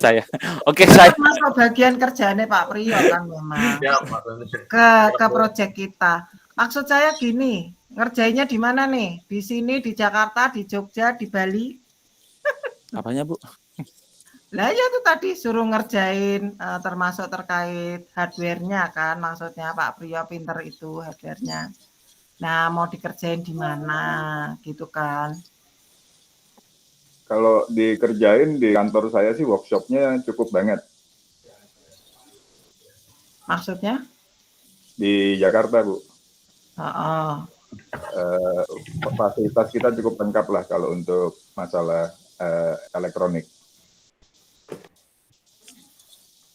saya. Oke, Itu saya termasuk bagian kerjaannya Pak Priyo kan memang ke proyek kita. Maksud saya gini, ngerjainnya di mana nih? Di sini, di Jakarta, di Jogja, di Bali? apanya, Bu? Lah ya itu tadi suruh ngerjain termasuk terkait hardware-nya kan, maksudnya Pak Priyo pinter itu hardware-nya. Nah, mau dikerjain di mana gitu kan. Kalau dikerjain di kantor saya sih workshop-nya cukup banget. Maksudnya? Di Jakarta, Bu. Oh. Fasilitas kita cukup lengkap lah kalau untuk masalah elektronik.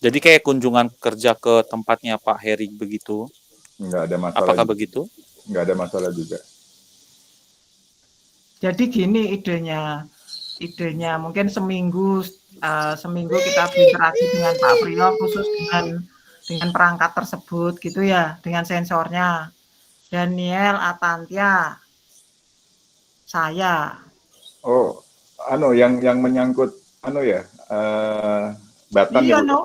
Jadi kayak kunjungan kerja ke tempatnya Pak Heri begitu? Nggak ada masalah. Apakah juga. begitu? Nggak ada masalah juga. Jadi gini idenya mungkin seminggu kita berinteraksi dengan Pak Priyo khusus dengan perangkat tersebut gitu ya, dengan sensornya. Daniel, Atantia, saya. Oh, yang menyangkut batan Iya ya, Bu? no,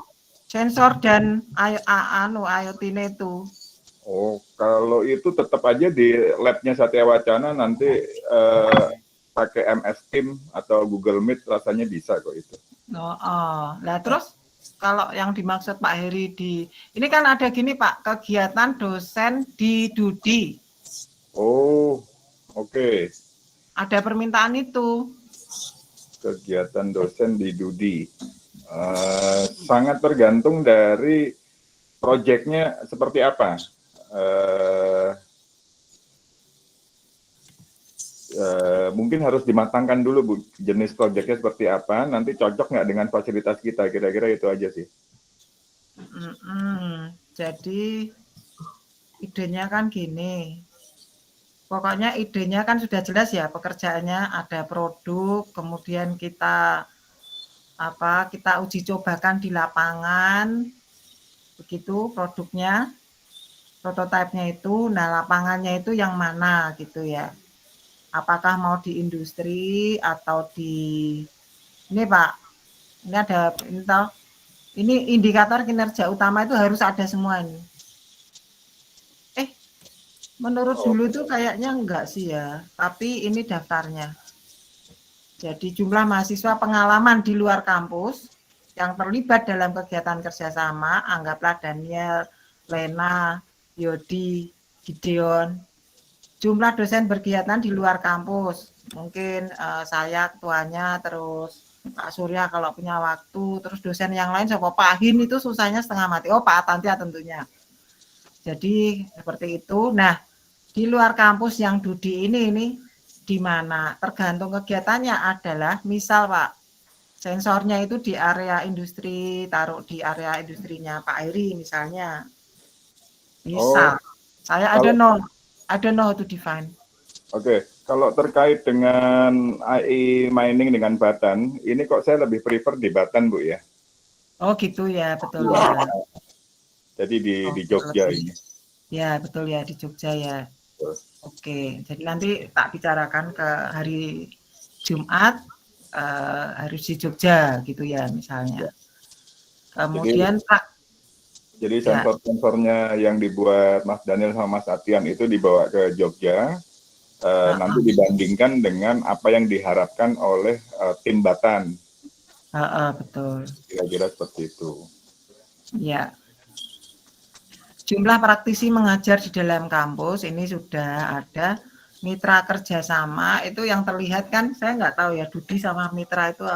sensor dan IoT itu. Oh, kalau itu tetap aja di labnya Satya Wacana nanti pakai MS Team atau Google Meet rasanya bisa kok itu. Nah terus kalau yang dimaksud Pak Heri ini kan ada gini Pak, kegiatan dosen di Dudi. Oh, oke. Ada permintaan itu. Kegiatan dosen di Dudi. Sangat tergantung dari proyeknya seperti apa. Mungkin harus dimatangkan dulu, Bu, jenis proyeknya seperti apa, nanti cocok nggak dengan fasilitas kita, kira-kira itu aja sih. Jadi idenya kan gini, pokoknya idenya kan sudah jelas ya, pekerjaannya ada produk, kemudian kita uji cobakan di lapangan, begitu produknya, prototipenya itu, nah lapangannya itu yang mana gitu ya. Apakah mau di industri atau ini Pak, ini ada ini indikator kinerja utama itu harus ada semua ini. Menurut dulu tuh kayaknya enggak sih ya, tapi ini daftarnya. Jadi jumlah mahasiswa pengalaman di luar kampus yang terlibat dalam kegiatan kerjasama, anggaplah Daniel, Lena, Yodi, Gideon, jumlah dosen berkegiatan di luar kampus, mungkin saya ketuanya, terus Pak Surya kalau punya waktu, terus dosen yang lain siapa Pak Hin itu susahnya setengah mati. Oh Pak Atantia tentunya. Jadi seperti itu. Nah di luar kampus yang Dudi ini di mana? Tergantung kegiatannya adalah misal Pak, sensornya itu di area industri, taruh di area industrinya Pak Heri misalnya. Bisa. Saya I don't know how to define. Oke, kalau terkait dengan AI mining dengan Batan, ini kok saya lebih prefer di Batan, Bu ya? Oh gitu ya, betul ya. Jadi di Jogja ini. Ya betul ya, di Jogja ya. Oke, jadi nanti tak bicarakan ke hari Jumat, harus di Jogja gitu ya misalnya. Kemudian Pak. Jadi sensor-sensornya yang dibuat Mas Daniel sama Mas Atian itu dibawa ke Jogja, nanti dibandingkan dengan apa yang diharapkan oleh tim Batan. Betul. Kira-kira seperti itu. Ya. Jumlah praktisi mengajar di dalam kampus ini sudah ada. Mitra kerjasama itu yang terlihat kan, saya nggak tahu ya Dudi sama mitra itu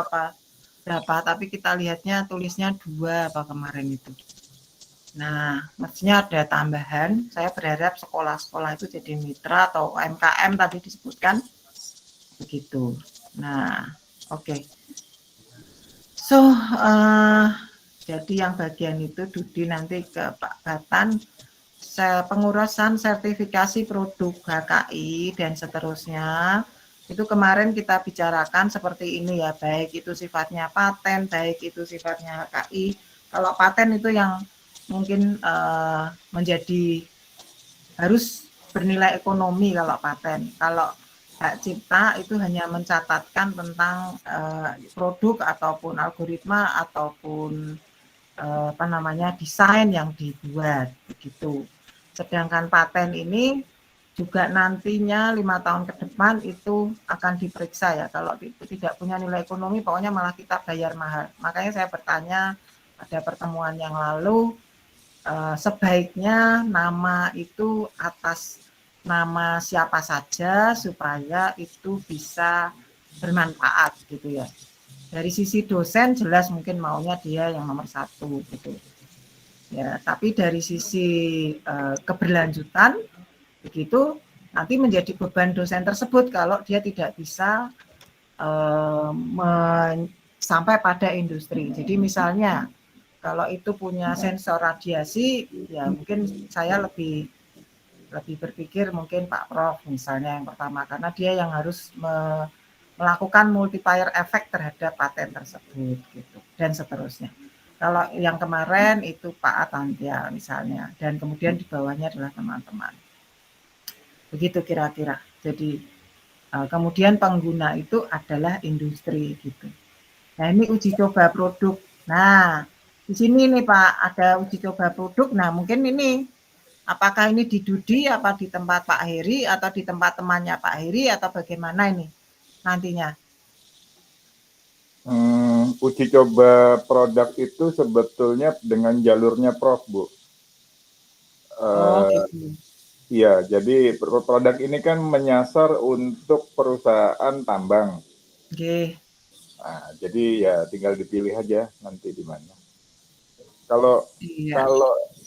berapa, tapi kita lihatnya tulisnya 2 apa kemarin itu. Nah, mestinya ada tambahan. Saya berharap sekolah-sekolah itu jadi mitra atau UMKM tadi disebutkan begitu. Nah, oke. So, jadi yang bagian itu Dudi nanti ke Pak Batan, pengurusan sertifikasi produk HKI dan seterusnya. Itu kemarin kita bicarakan seperti ini ya, baik itu sifatnya paten, baik itu sifatnya HKI. Kalau paten itu yang mungkin menjadi harus bernilai ekonomi kalau paten. Kalau hak cipta itu hanya mencatatkan tentang produk ataupun algoritma ataupun desain yang dibuat begitu. Sedangkan paten ini juga nantinya 5 tahun ke depan itu akan diperiksa ya. Kalau itu tidak punya nilai ekonomi, pokoknya malah kita bayar mahal. Makanya saya bertanya pada pertemuan yang lalu, sebaiknya nama itu atas nama siapa saja supaya itu bisa bermanfaat gitu ya. Dari sisi dosen jelas mungkin maunya dia yang nomor 1 gitu. Ya, tapi dari sisi keberlanjutan begitu nanti menjadi beban dosen tersebut kalau dia tidak bisa sampai pada industri. Jadi misalnya kalau itu punya sensor radiasi, ya mungkin saya lebih berpikir mungkin Pak Prof misalnya yang pertama, karena dia yang harus melakukan multiplier efek terhadap paten tersebut gitu dan seterusnya. Kalau yang kemarin itu Pak Atantia misalnya, dan kemudian di bawahnya adalah teman-teman. Begitu kira-kira. Jadi kemudian pengguna itu adalah industri gitu. Nah ini uji coba produk. Nah di sini nih Pak ada uji coba produk. Nah mungkin ini apakah ini di Dudi, apa di tempat Pak Heri atau di tempat temannya Pak Heri atau bagaimana ini nantinya? Uji coba produk itu sebetulnya dengan jalurnya Prof, Bu. Gitu. Iya, jadi produk ini kan menyasar untuk perusahaan tambang. Okay. Nah, jadi ya tinggal dipilih aja nanti di mana. Kalau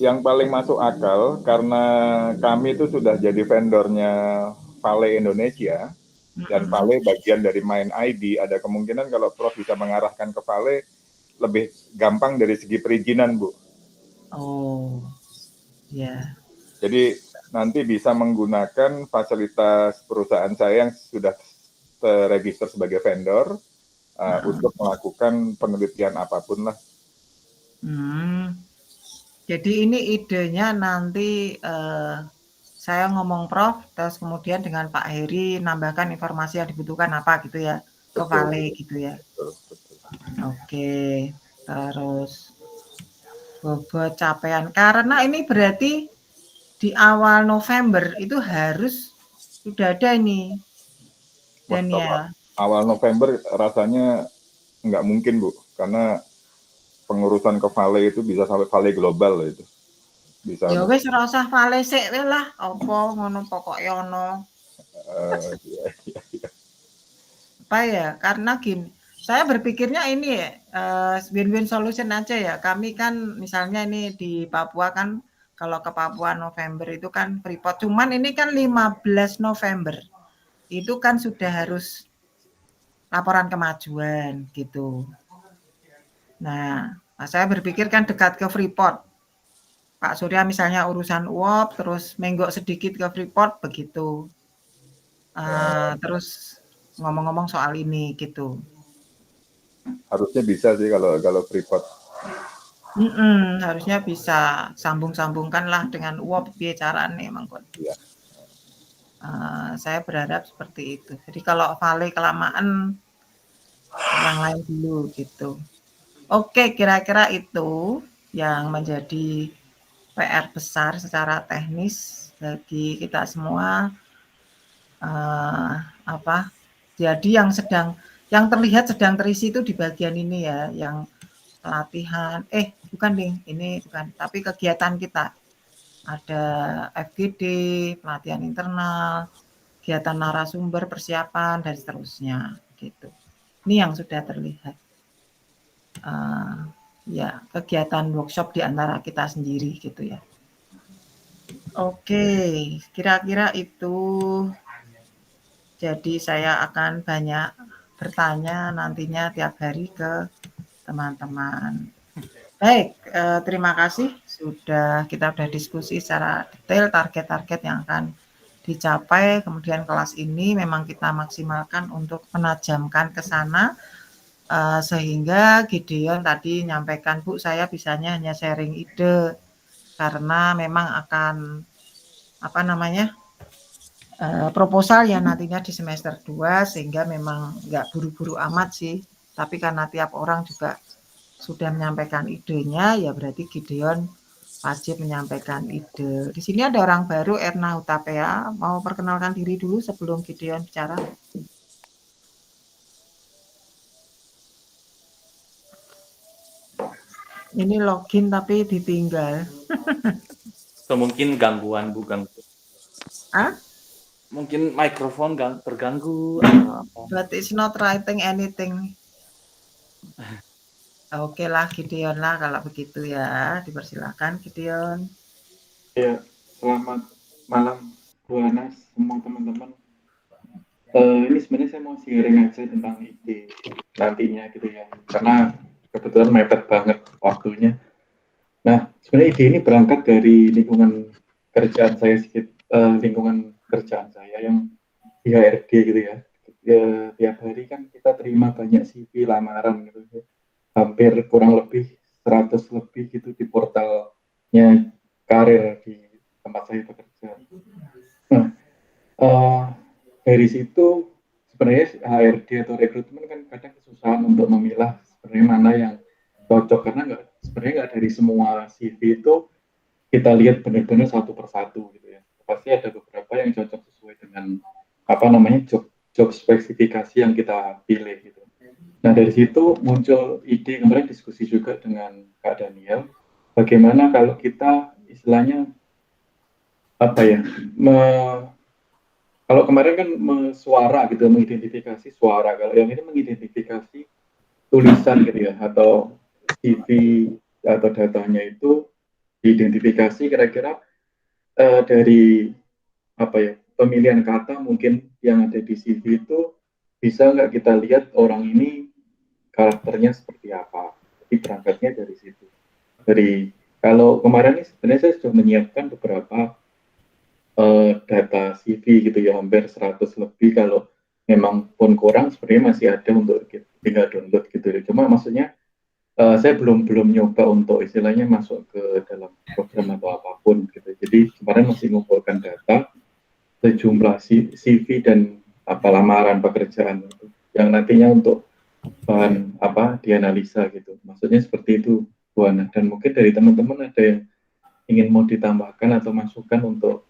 yang paling masuk akal, karena kami itu sudah jadi vendornya Vale Indonesia, dan Vale bagian dari Main ID, ada kemungkinan kalau Prof bisa mengarahkan ke Vale, lebih gampang dari segi perizinan, Bu. Oh, ya. Jadi nanti bisa menggunakan fasilitas perusahaan saya yang sudah terregister sebagai vendor untuk melakukan penelitian apapun lah. Jadi ini idenya nanti saya ngomong Prof, terus kemudian dengan Pak Heri nambahkan informasi yang dibutuhkan apa gitu ya, ke Vale gitu ya. Betul. Oke, terus bobot capaian. Karena ini berarti di awal November itu harus sudah ada ini, Daniel. Awal November rasanya nggak mungkin, Bu, karena pengurusan ke Vale itu bisa sampai Vale global itu. Bisa. Ya wis ora usah Vale sik lah, apa ngono pokoke ono. Apa ya? Karena gini, saya berpikirnya ini win-win solution aja ya. Kami kan misalnya ini di Papua kan kalau ke Papua November itu kan Freeport. Cuman ini kan 15 November. Itu kan sudah harus laporan kemajuan gitu. Nah, saya berpikir kan dekat ke Freeport. Pak Surya misalnya urusan uap, terus menggok sedikit ke Freeport begitu. Terus ngomong-ngomong soal ini gitu. Harusnya bisa sih kalau Freeport. Harusnya bisa sambung-sambungkan lah dengan uap bicaraan nih Mangkon. Ya. Saya berharap seperti itu. Jadi kalau Vale kelamaan, yang lain dulu gitu. Oke, kira-kira itu yang menjadi PR besar secara teknis bagi kita semua. Jadi yang terlihat sedang terisi itu di bagian ini ya, yang pelatihan. Bukan nih, ini bukan. Tapi kegiatan kita ada FGD, pelatihan internal, kegiatan narasumber, persiapan dan seterusnya gitu. Ini yang sudah terlihat. Ya, kegiatan workshop di antara kita sendiri gitu ya. Oke, kira-kira itu. Jadi saya akan banyak bertanya nantinya tiap hari ke teman-teman. Baik, terima kasih kita sudah diskusi secara detail target-target yang akan dicapai. Kemudian kelas ini memang kita maksimalkan untuk menajamkan ke sana. Sehingga Gideon tadi nyampaikan, Bu, saya bisanya hanya sharing ide karena memang akan proposal ya nantinya di semester 2 sehingga memang nggak buru-buru amat sih. Tapi karena tiap orang juga sudah menyampaikan idenya, ya berarti Gideon wajib menyampaikan ide. Di sini ada orang baru, Erna Hutapea. Mau perkenalkan diri dulu sebelum Gideon bicara? Ini login tapi ditinggal. So, mungkin gangguan Bu ganggu. Ah? Mungkin mikrofon terganggu atau apa. But it's not writing anything. Oke lah Gideon lah kalau begitu ya. Dipersilakan Gideon. Ya, selamat malam Bu Anas, semua teman-teman. Ini sebenarnya saya mau sharing aja tentang ide nantinya gitu ya, karena kebetulan mepet banget waktunya. Nah, sebenarnya ide ini berangkat dari lingkungan kerjaan saya lingkungan kerjaan saya yang di HRD gitu ya. Tiap hari kan kita terima banyak CV lamaran gitu ya. Hampir kurang lebih 100 lebih gitu di portalnya karir di tempat saya bekerja. Nah, dari situ sebenarnya HRD atau rekrutmen kan kadang kesusahan untuk memilah sebenarnya mana yang cocok, karena sebenarnya nggak dari semua CV itu kita lihat benar-benar satu persatu gitu ya. Pasti ada beberapa yang cocok sesuai dengan job spesifikasi yang kita pilih gitu. Nah, dari situ muncul ide, kemarin diskusi juga dengan Kak Daniel, bagaimana kalau kita istilahnya kalau kemarin kan suara gitu, mengidentifikasi suara, kalau yang ini mengidentifikasi tulisan gitu ya, atau CV atau datanya itu diidentifikasi kira-kira dari pemilihan kata mungkin yang ada di CV itu bisa nggak kita lihat orang ini karakternya seperti apa. Jadi berangkatnya dari situ. Kalau kemarin ini sebenarnya saya sudah menyiapkan beberapa data CV gitu ya, hampir 100 lebih. Kalau memang pun kurang sebenarnya masih ada untuk tinggal download gitu ya. Cuma maksudnya saya belum nyoba untuk istilahnya masuk ke dalam program atau apapun gitu. Jadi kemarin masih mengumpulkan data sejumlah CV dan lamaran pekerjaan itu yang nantinya untuk bahan dianalisa gitu. Maksudnya seperti itu Bu Ana. Dan mungkin dari teman-teman ada yang ingin mau ditambahkan atau masukan untuk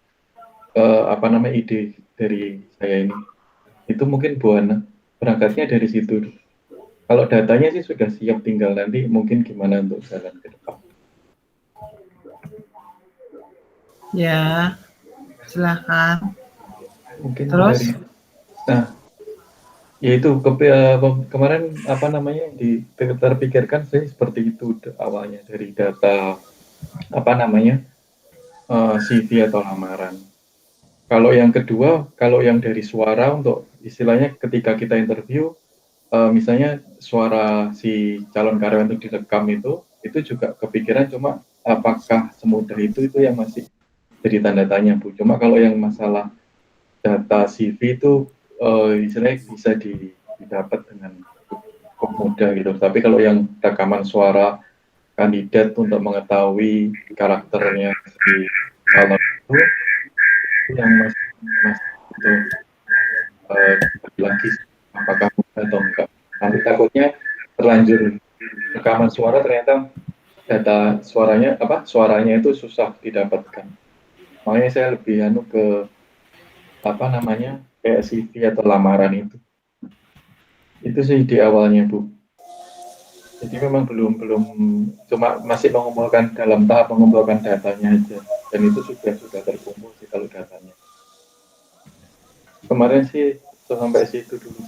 ide dari saya ini. Itu mungkin Bu Ana berangkatnya dari situ. Kalau datanya sih sudah siap, tinggal nanti mungkin gimana untuk jalan ke depan. Ya, silahkan. Mungkin Terus? Yaitu kemarin terpikirkan saya seperti itu awalnya dari data CV atau lamaran. Kalau yang kedua, kalau yang dari suara, untuk istilahnya ketika kita interview, misalnya suara si calon karyawan itu direkam itu juga kepikiran, cuma apakah semudah itu yang masih jadi tanda tanya Bu. Cuma kalau yang masalah data CV itu istilahnya bisa didapat dengan cukup mudah gitu. Tapi kalau yang rekaman suara kandidat untuk mengetahui karakternya si calon itu yang masih untuk lagi apakah mudah atau enggak. Nanti takutnya terlanjur rekaman suara ternyata data suaranya itu susah didapatkan. Makanya saya lebih ke kayak CV atau lamaran itu. Itu sih di awalnya Bu. Jadi memang belum cuma masih mengumpulkan dalam tahap mengumpulkan datanya aja, dan itu sudah terkumpul sih kalau datanya. Kemarin sih sampai situ dulu.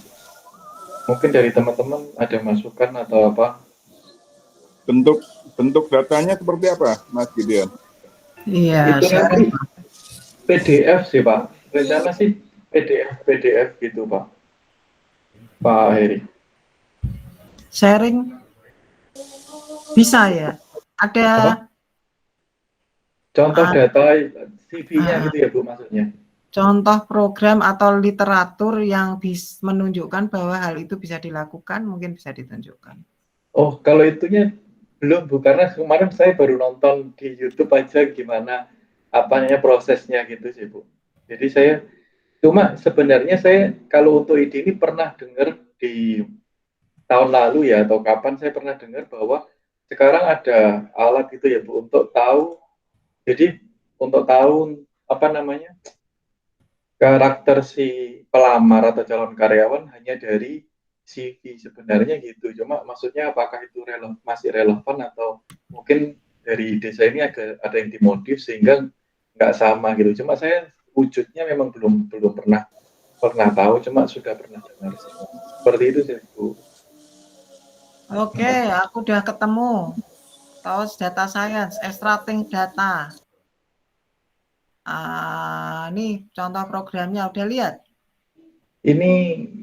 Mungkin dari teman-teman ada masukan atau apa? Bentuk datanya seperti apa, Mas Gideon? Iya, itu nanti PDF sih Pak. Rencana sih PDF gitu Pak Heri. Sharing bisa ya? Ada contoh data CV-nya gitu ya Bu maksudnya? Contoh program atau literatur yang menunjukkan bahwa hal itu bisa dilakukan, mungkin bisa ditunjukkan. Oh, kalau itunya belum Bu, karena kemarin saya baru nonton di YouTube aja gimana prosesnya gitu sih Bu. Jadi saya Cuma sebenarnya saya kalau untuk ide ini pernah dengar di tahun lalu ya atau kapan saya pernah dengar bahwa sekarang ada alat gitu ya Bu untuk tahu, jadi untuk tahu apa namanya, karakter si pelamar atau calon karyawan hanya dari CV sebenarnya gitu. Cuma maksudnya apakah itu masih relevan atau mungkin dari desa ini ada yang dimodif sehingga nggak sama gitu. Cuma saya wujudnya memang belum belum pernah tahu, cuma sudah pernah dengar sih. Seperti itu sih Bu. Oke, aku udah ketemu. TOS Data Science, extracting data. Ini contoh programnya udah lihat. Ini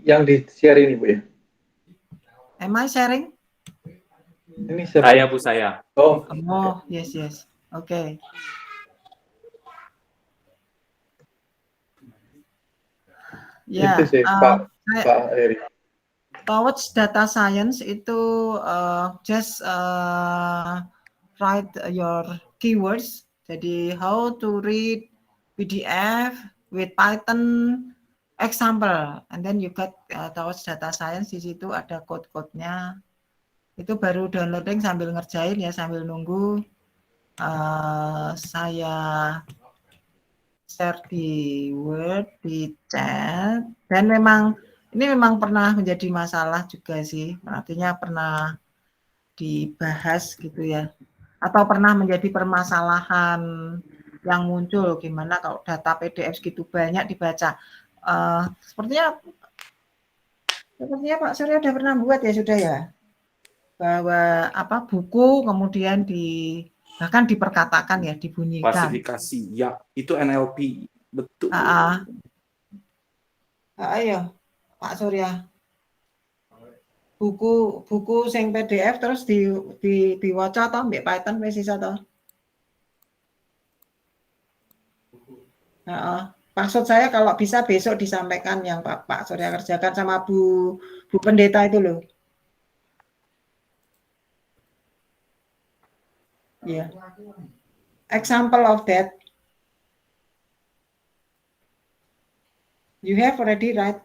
yang di-share ini Bu ya. Am I sharing? Ini siapa? Saya Bu saya. Oh, Oh, yes, yes. Oke. Ya, itu sih Pak Heri. towards data science itu just write your keywords. Jadi how to read PDF with Python example, and then you got towards data science. Di situ ada code-code-nya. Itu baru downloading sambil ngerjain ya, sambil nunggu saya share di Word, di chat, dan ini memang pernah menjadi masalah juga sih, artinya pernah dibahas gitu ya, atau pernah menjadi permasalahan yang muncul, gimana kalau data PDF segitu banyak dibaca. Sepertinya Pak Surya sudah pernah buat ya, sudah ya, bahwa buku kemudian bahkan diperkatakan ya, dibunyikan. Klasifikasi, ya itu NLP, betul. Ayo Pak Surya, buku sing PDF terus diwaca toh mbek Python wis iso toh. Maksud saya kalau bisa besok disampaikan yang Pak Surya kerjakan sama Bu Pendeta itu loh. Ya. Yeah. Example of that. You have already right.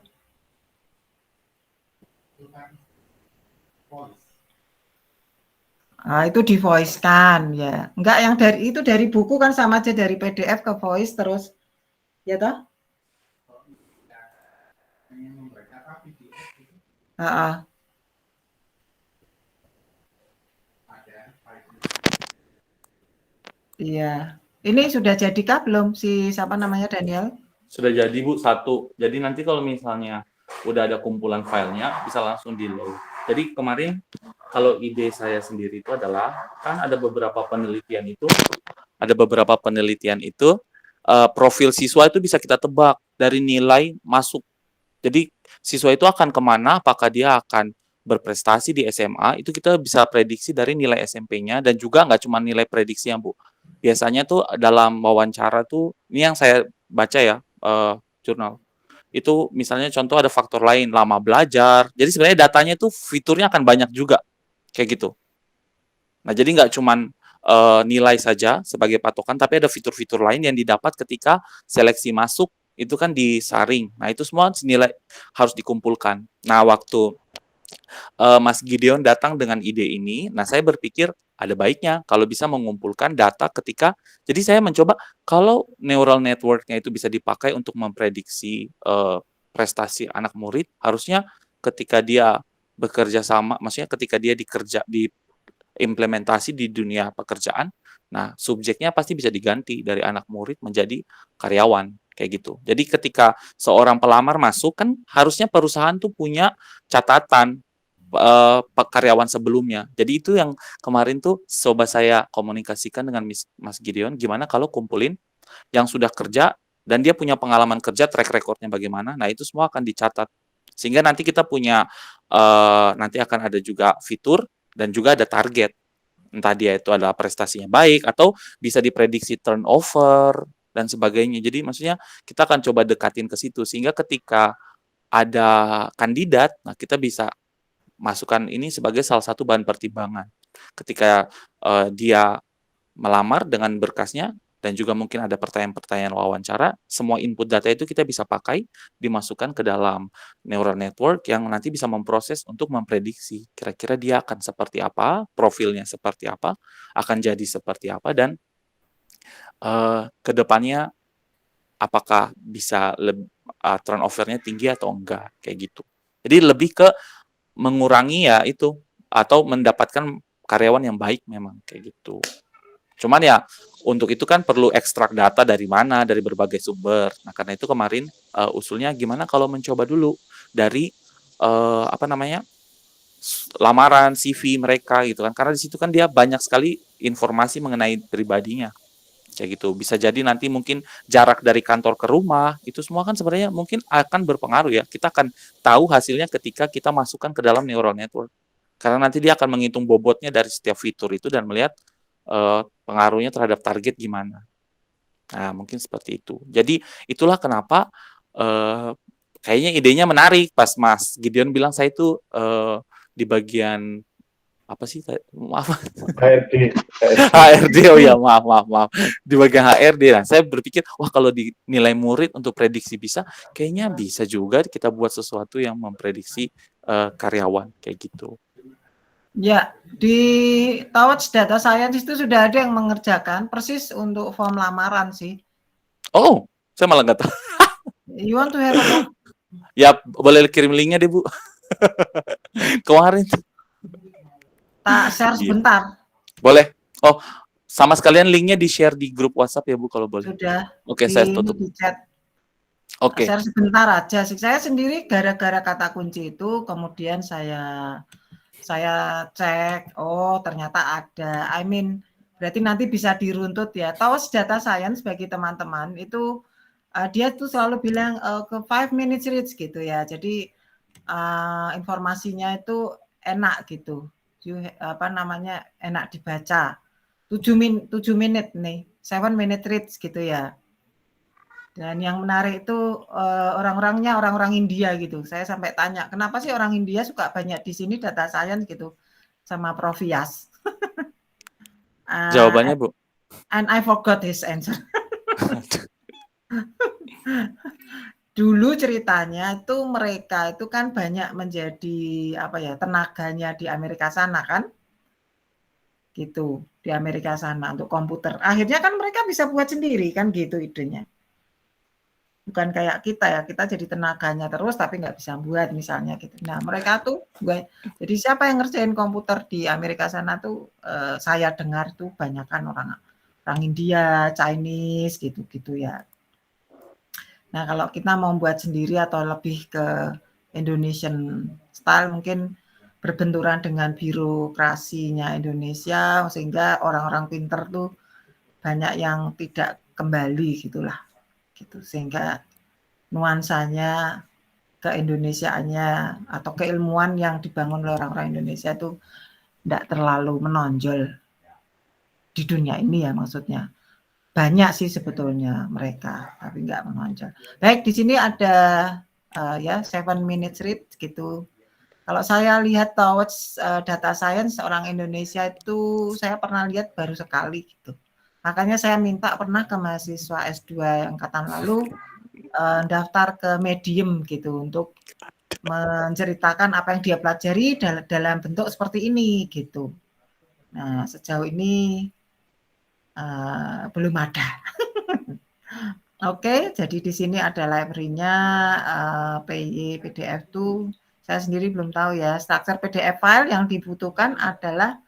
Itu di voice kan ya. Enggak, yang dari buku kan sama aja, dari PDF ke voice terus. Ya toh? Iya. Ini sudah jadikah belum si siapa namanya Daniel? Sudah jadi Bu, satu. Jadi nanti kalau misalnya udah ada kumpulan filenya bisa langsung di load. Jadi kemarin kalau ide saya sendiri itu adalah kan ada beberapa penelitian itu profil siswa itu bisa kita tebak dari nilai masuk. Jadi siswa itu akan kemana, apakah dia akan berprestasi di SMA, itu kita bisa prediksi dari nilai SMP-nya, dan juga nggak cuma nilai prediksi yang Bu. Biasanya tuh dalam wawancara tuh, ini yang saya baca ya, jurnal. Itu misalnya contoh ada faktor lain, lama belajar. Jadi sebenarnya datanya tuh fiturnya akan banyak juga, kayak gitu. Nah, jadi nggak cuma nilai saja sebagai patokan, tapi ada fitur-fitur lain yang didapat ketika seleksi masuk, itu kan disaring. Nah, itu semua nilai harus dikumpulkan. Nah, waktu Mas Gideon datang dengan ide ini, nah saya berpikir ada baiknya kalau bisa mengumpulkan data ketika, jadi saya mencoba kalau neural network-nya itu bisa dipakai untuk memprediksi prestasi anak murid, harusnya ketika dia bekerja sama, maksudnya ketika dia diimplementasi di dunia pekerjaan, nah subjeknya pasti bisa diganti dari anak murid menjadi karyawan, kayak gitu. Jadi ketika seorang pelamar masuk, kan harusnya perusahaan tuh punya catatan karyawan sebelumnya. Jadi itu yang kemarin tuh coba saya komunikasikan dengan Mas Gideon, gimana kalau kumpulin yang sudah kerja dan dia punya pengalaman kerja, track recordnya bagaimana. Nah, itu semua akan dicatat. Sehingga nanti kita punya nanti akan ada juga fitur dan juga ada target. Entah dia itu adalah prestasinya baik atau bisa diprediksi turnover dan sebagainya. Jadi maksudnya kita akan coba dekatin ke situ sehingga ketika ada kandidat, nah kita bisa masukkan ini sebagai salah satu bahan pertimbangan. Ketika dia melamar dengan berkasnya, dan juga mungkin ada pertanyaan-pertanyaan wawancara, semua input data itu kita bisa pakai, dimasukkan ke dalam neural network yang nanti bisa memproses untuk memprediksi kira-kira dia akan seperti apa, profilnya seperti apa, akan jadi seperti apa, dan ke depannya apakah bisa turnover-nya tinggi atau enggak, kayak gitu. Jadi lebih ke mengurangi ya itu, atau mendapatkan karyawan yang baik memang, kayak gitu. Cuman ya untuk itu kan perlu ekstrak data dari mana, dari berbagai sumber. Nah, karena itu kemarin usulnya gimana kalau mencoba dulu dari apa namanya? Lamaran, CV mereka gitu kan. Karena di situ kan dia banyak sekali informasi mengenai pribadinya. Kayak gitu. Bisa jadi nanti mungkin jarak dari kantor ke rumah, itu semua kan sebenarnya mungkin akan berpengaruh ya. Kita akan tahu hasilnya ketika kita masukkan ke dalam neural network. Karena nanti dia akan menghitung bobotnya dari setiap fitur itu dan melihat pengaruhnya terhadap target gimana. Nah, mungkin seperti itu. Jadi itulah kenapa kayaknya idenya menarik pas Mas Gideon bilang saya itu di bagian apa sih? Maaf, HRD. HRD. Oh ya, maaf. Di bagian HRD. Nah, saya berpikir, wah kalau dinilai murid untuk prediksi bisa, kayaknya bisa juga kita buat sesuatu yang memprediksi karyawan kayak gitu. Ya, di Towards Data Science itu sudah ada yang mengerjakan persis untuk form lamaran sih. Oh, saya malah nggak tahu. You want to have a look? Ya, boleh kirim linknya deh, Bu. Kemarin. Tak share sebentar. Boleh. Oh, sama sekalian linknya di-share di grup WhatsApp ya, Bu, kalau boleh. Sudah Oke, saya tutup. di chat. Oke. Share sebentar aja sih. Saya sendiri gara-gara kata kunci itu, kemudian saya cek, oh ternyata ada. I mean, berarti nanti bisa diruntut ya. Towards Data Science bagi teman-teman itu dia tuh selalu bilang ke 5 minutes reads gitu ya. Jadi informasinya itu enak gitu. Apa namanya? Enak dibaca. 7 menit nih, 7 minute reads gitu ya. Dan yang menarik itu orang-orangnya orang-orang India gitu. Saya sampai tanya, kenapa sih orang India suka banyak di sini data science gitu sama Prof. Yas. Jawabannya, Bu. And I forgot his answer. Dulu ceritanya itu mereka itu kan banyak menjadi apa ya, tenaganya di Amerika sana kan? Gitu, di Amerika sana untuk komputer. Akhirnya kan mereka bisa buat sendiri kan gitu idenya. Bukan kayak kita ya, kita jadi tenaganya terus tapi nggak bisa buat misalnya gitu. Nah mereka tuh, jadi siapa yang ngerjain komputer di Amerika sana tuh saya dengar tuh banyakan orang India, Chinese gitu-gitu ya. Nah kalau kita mau buat sendiri atau lebih ke Indonesian style mungkin berbenturan dengan birokrasinya Indonesia sehingga orang-orang pinter tuh banyak yang tidak kembali gitulah gitu sehingga nuansanya keindonesiaannya atau keilmuan yang dibangun oleh orang-orang Indonesia itu tidak terlalu menonjol di dunia ini ya maksudnya. Banyak sih sebetulnya mereka, tapi nggak menonjol. Baik, di sini ada ya 7 minutes read gitu. Kalau saya lihat Towards Data Science orang Indonesia itu saya pernah lihat baru sekali gitu. Makanya saya minta pernah ke mahasiswa S2 angkatan lalu daftar ke Medium gitu untuk menceritakan apa yang dia pelajari dalam bentuk seperti ini gitu. Nah sejauh ini belum ada. Oke, jadi di sini ada library-nya PY PDF tuh saya sendiri belum tahu ya. Struktur PDF file yang dibutuhkan adalah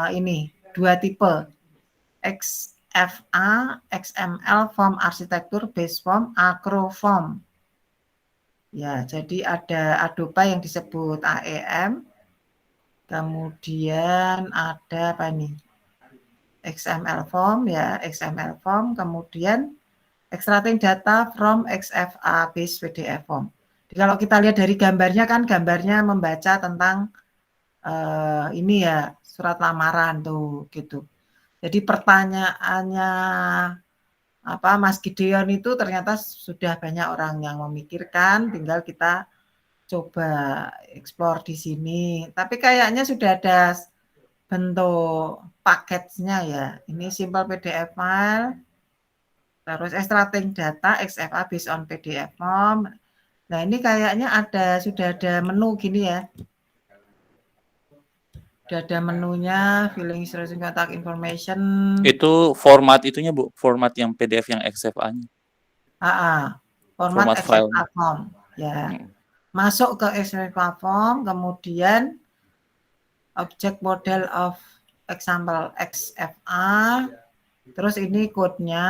ini 2 tipe. XFA, XML form arsitektur, base form, acro form. Ya, jadi ada Adobe yang disebut AEM, kemudian ada apa nih? XML form ya, XML form, kemudian extracting data from XFA based PDF form. Jadi kalau kita lihat dari gambarnya kan gambarnya membaca tentang ini ya surat lamaran tuh gitu. Jadi pertanyaannya apa Mas Gideon itu ternyata sudah banyak orang yang memikirkan, tinggal kita coba explore di sini. Tapi kayaknya sudah ada bentuk paketnya ya. Ini simple PDF file, terus extracting data XFA based on PDF form. Nah, ini kayaknya sudah ada menu gini ya. Sudah ada menunya, filling instruction contact information. Itu format itunya Bu, format yang PDF yang XFA-nya. Format Format file. XFA form. Ya. Masuk ke XFA form, kemudian object model of example XFA. Terus ini code-nya,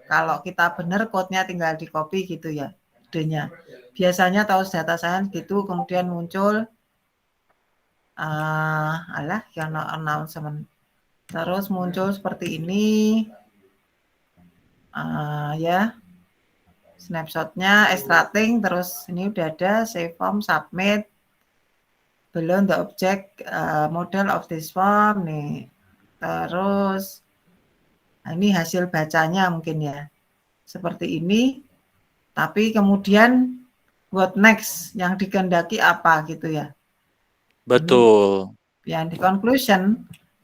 kalau kita benar code-nya tinggal di copy gitu ya, idenya. Biasanya tahu data science gitu, kemudian muncul yang announcement. Terus muncul seperti ini, ya, snapshot-nya, extracting, terus ini udah ada save form, submit, below the object model of this form nih. Terus ini hasil bacanya mungkin ya. Seperti ini. Tapi kemudian what next yang dikehendaki apa gitu ya. Betul. Yang di conclusion.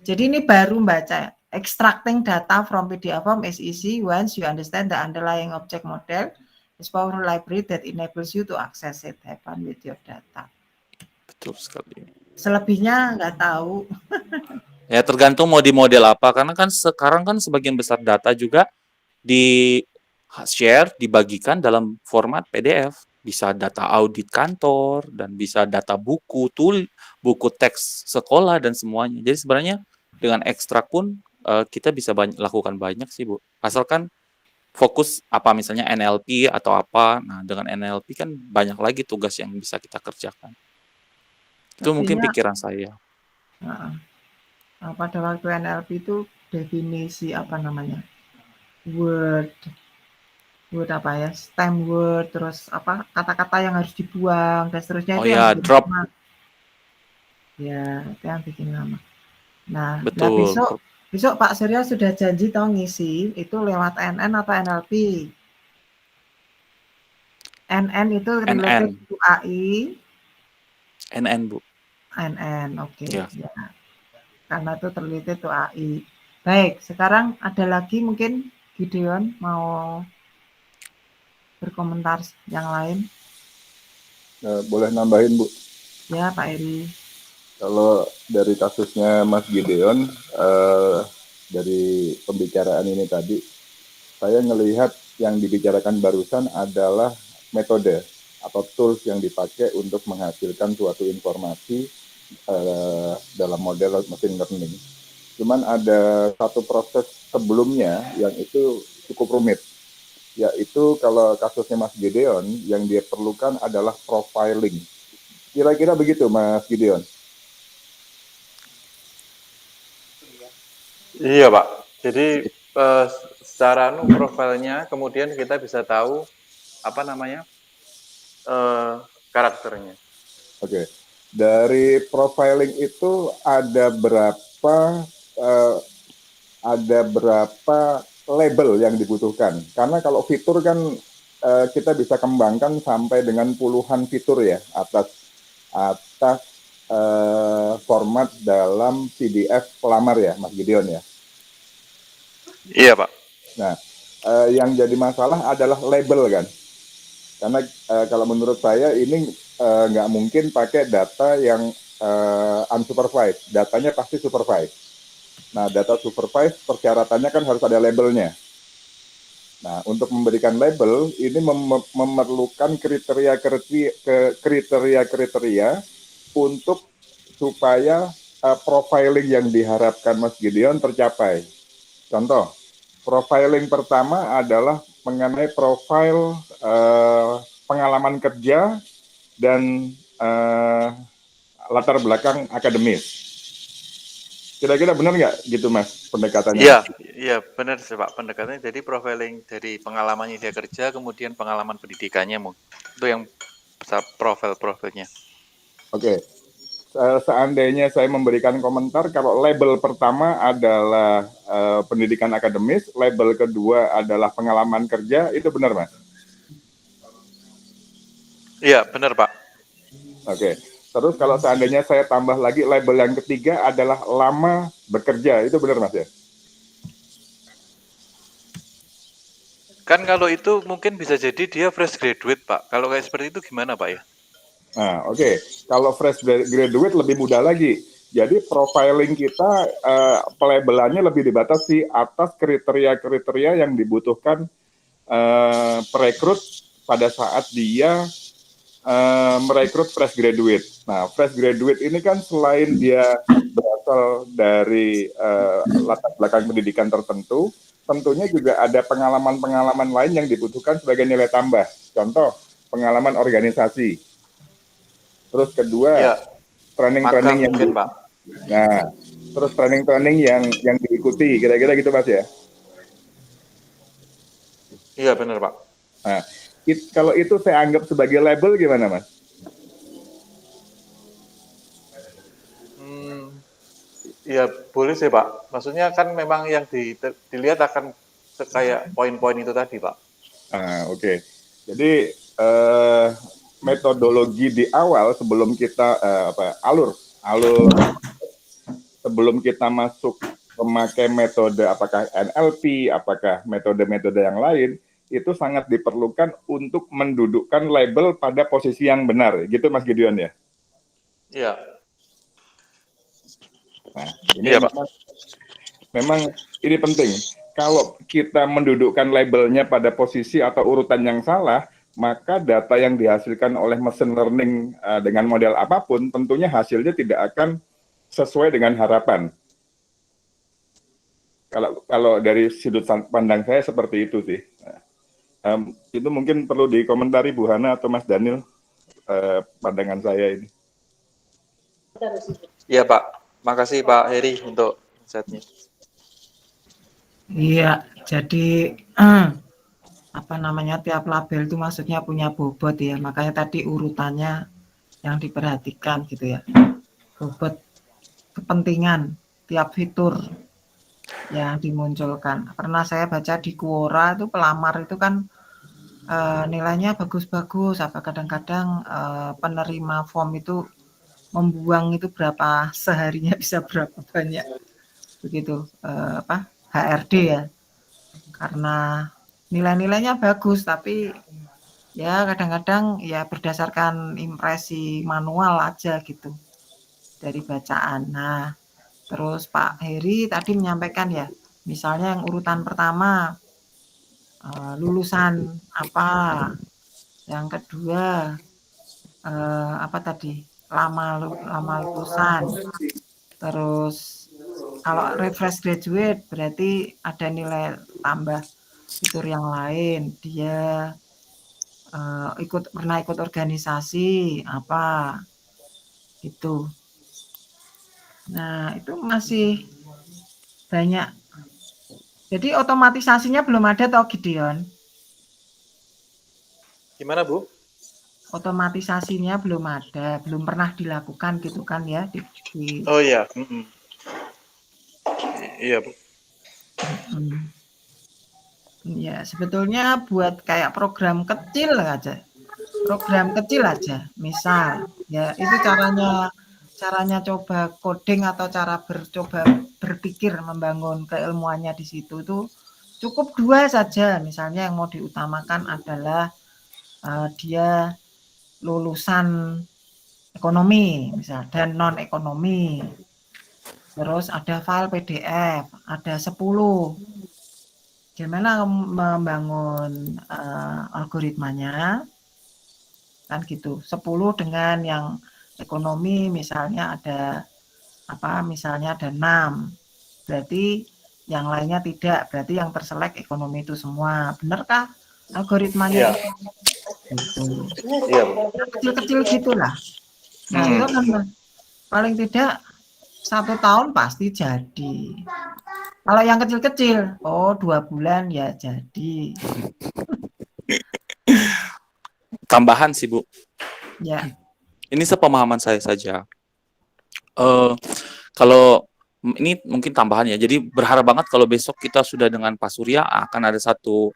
Jadi ini baru baca. Extracting data from PDF form is easy once you understand the underlying object model. It's powerful library that enables you to access it. Have fun with your data. Betul sekali. Selebihnya nggak tahu. Ya tergantung mau di model apa, karena kan sekarang kan sebagian besar data juga di share, dibagikan dalam format PDF. Bisa data audit kantor, dan bisa data buku, buku teks sekolah, dan semuanya. Jadi sebenarnya dengan ekstrak pun kita bisa lakukan banyak sih Bu. Asalkan fokus apa misalnya NLP atau apa. Nah dengan NLP kan banyak lagi tugas yang bisa kita kerjakan. Itu mungkin pikiran saya. Pada waktu NLP itu definisi apa namanya? Word apa ya? Stem word, terus apa kata-kata yang harus dibuang dan seterusnya. Oh itu ya, yang drop. Ya, itu yang bikin lama. Nah, betul. Besok Pak Surya sudah janji tahu ngisi itu lewat NN atau NLP? NN itu related to AI. NN Bu. NN, oke. Ya. Ya. Karena itu related to AI. Baik, sekarang ada lagi mungkin Gideon mau berkomentar yang lain. Boleh nambahin Bu? Ya Pak Eri. Kalau dari kasusnya Mas Gideon, dari pembicaraan ini tadi, saya ngelihat yang dibicarakan barusan adalah metode atau tools yang dipakai untuk menghasilkan suatu informasi dalam model machine learning. Cuman ada satu proses sebelumnya yang itu cukup rumit, yaitu kalau kasusnya Mas Gideon, yang dia perlukan adalah profiling. Kira-kira begitu Mas Gideon? Iya Pak, jadi secara profilnya kemudian kita bisa tahu apa namanya karakternya. Oke, dari profiling itu ada berapa label yang dibutuhkan? Karena kalau fitur kan kita bisa kembangkan sampai dengan puluhan fitur ya atas format dalam PDF pelamar ya, Mas Gideon ya. Iya Pak. Nah, yang jadi masalah adalah label kan, karena kalau menurut saya ini nggak mungkin pakai data yang unsupervised, datanya pasti supervised. Nah, data supervised persyaratannya kan harus ada labelnya. Nah, untuk memberikan label ini memerlukan kriteria untuk supaya profiling yang diharapkan Mas Gideon tercapai. Contoh, profiling pertama adalah mengenai profil pengalaman kerja dan latar belakang akademis. Kira-kira benar nggak gitu Mas pendekatannya? Iya benar sih Pak pendekatannya. Jadi profiling dari pengalamannya dia kerja, kemudian pengalaman pendidikannya itu yang profilnya. Oke. Seandainya saya memberikan komentar, kalau label pertama adalah pendidikan akademis, label kedua adalah pengalaman kerja, itu benar Mas? Iya benar Pak. Oke. Terus kalau seandainya saya tambah lagi label yang ketiga adalah lama bekerja, itu benar Mas ya? Kan kalau itu mungkin bisa jadi dia fresh graduate, Pak. Kalau kayak seperti itu gimana, Pak ya? Nah, oke. Kalau fresh graduate lebih mudah lagi. Jadi profiling kita pelabelannya lebih dibatasi atas kriteria-kriteria yang dibutuhkan perekrut pada saat dia merekrut fresh graduate. Nah, fresh graduate ini kan selain dia berasal dari latar belakang pendidikan tertentu, tentunya juga ada pengalaman-pengalaman lain yang dibutuhkan sebagai nilai tambah. Contoh, pengalaman organisasi. Terus kedua, Ya, training-training magang yang mungkin, Pak. nah, terus training-training yang diikuti, kira-kira gitu Mas ya. Iya, benar, Pak. Nah, kalau itu saya anggap sebagai label gimana Mas? Ya boleh sih, Pak. Maksudnya kan memang yang dilihat akan kayak poin-poin itu tadi, Pak. Oke. Jadi metodologi di awal sebelum kita alur sebelum kita masuk memakai metode apakah NLP, apakah metode-metode yang lain, itu sangat diperlukan untuk mendudukkan label pada posisi yang benar, gitu Mas Gideon ya. Iya. Nah, ini Iya, Pak. memang ini penting. Kalau kita mendudukkan labelnya pada posisi atau urutan yang salah, maka data yang dihasilkan oleh machine learning dengan model apapun, tentunya hasilnya tidak akan sesuai dengan harapan. Kalau dari sudut pandang saya seperti itu sih. Itu mungkin perlu dikomentari Bu Hana atau Mas Daniel, pandangan saya ini. Iya, Pak. Makasih Pak Heri untuk insight-nya. Iya, jadi apa namanya, tiap label itu maksudnya punya bobot ya, makanya tadi urutannya yang diperhatikan gitu ya, bobot kepentingan tiap fitur yang dimunculkan. Pernah saya baca di Quora itu pelamar itu kan nilainya bagus-bagus, apa kadang-kadang penerima form itu membuang itu berapa seharinya bisa berapa banyak begitu HRD ya, karena nilai-nilainya bagus tapi ya kadang-kadang ya berdasarkan impresi manual aja gitu dari bacaan. Nah, terus Pak Heri tadi menyampaikan ya, misalnya yang urutan pertama lulusan apa, yang kedua apa tadi, lama lulusan, terus kalau refresh graduate berarti ada nilai tambah fitur yang lain, dia pernah ikut organisasi apa gitu. Nah, itu masih banyak. Jadi otomatisasinya belum ada toh Gideon? Gimana, Bu? Otomatisasinya belum ada, belum pernah dilakukan gitu kan ya di Oh iya. Iya, Bu. Ya, sebetulnya buat kayak program kecil aja. Program kecil aja. Misal, ya itu caranya coba coding atau cara coba berpikir membangun keilmuannya di situ itu cukup 2 saja. Misalnya yang mau diutamakan adalah dia lulusan ekonomi misal dan non ekonomi. Terus ada file PDF, ada 10. Gimana membangun algoritmanya kan gitu. 10 dengan yang ekonomi misalnya ada misalnya ada 6. Berarti yang lainnya tidak, berarti yang terselek ekonomi itu semua. Benarkah algoritmanya? Iya. Gitu. Iya, Bu. Kecil-kecil gitulah. Nah, itu kan paling tidak 1 tahun pasti jadi. Kalau yang kecil-kecil, 2 bulan ya jadi. Tambahan sih Bu, Ya, ini sepemahaman saya saja. Kalau ini mungkin tambahan ya, jadi berharap banget kalau besok kita sudah dengan Pak Surya akan ada satu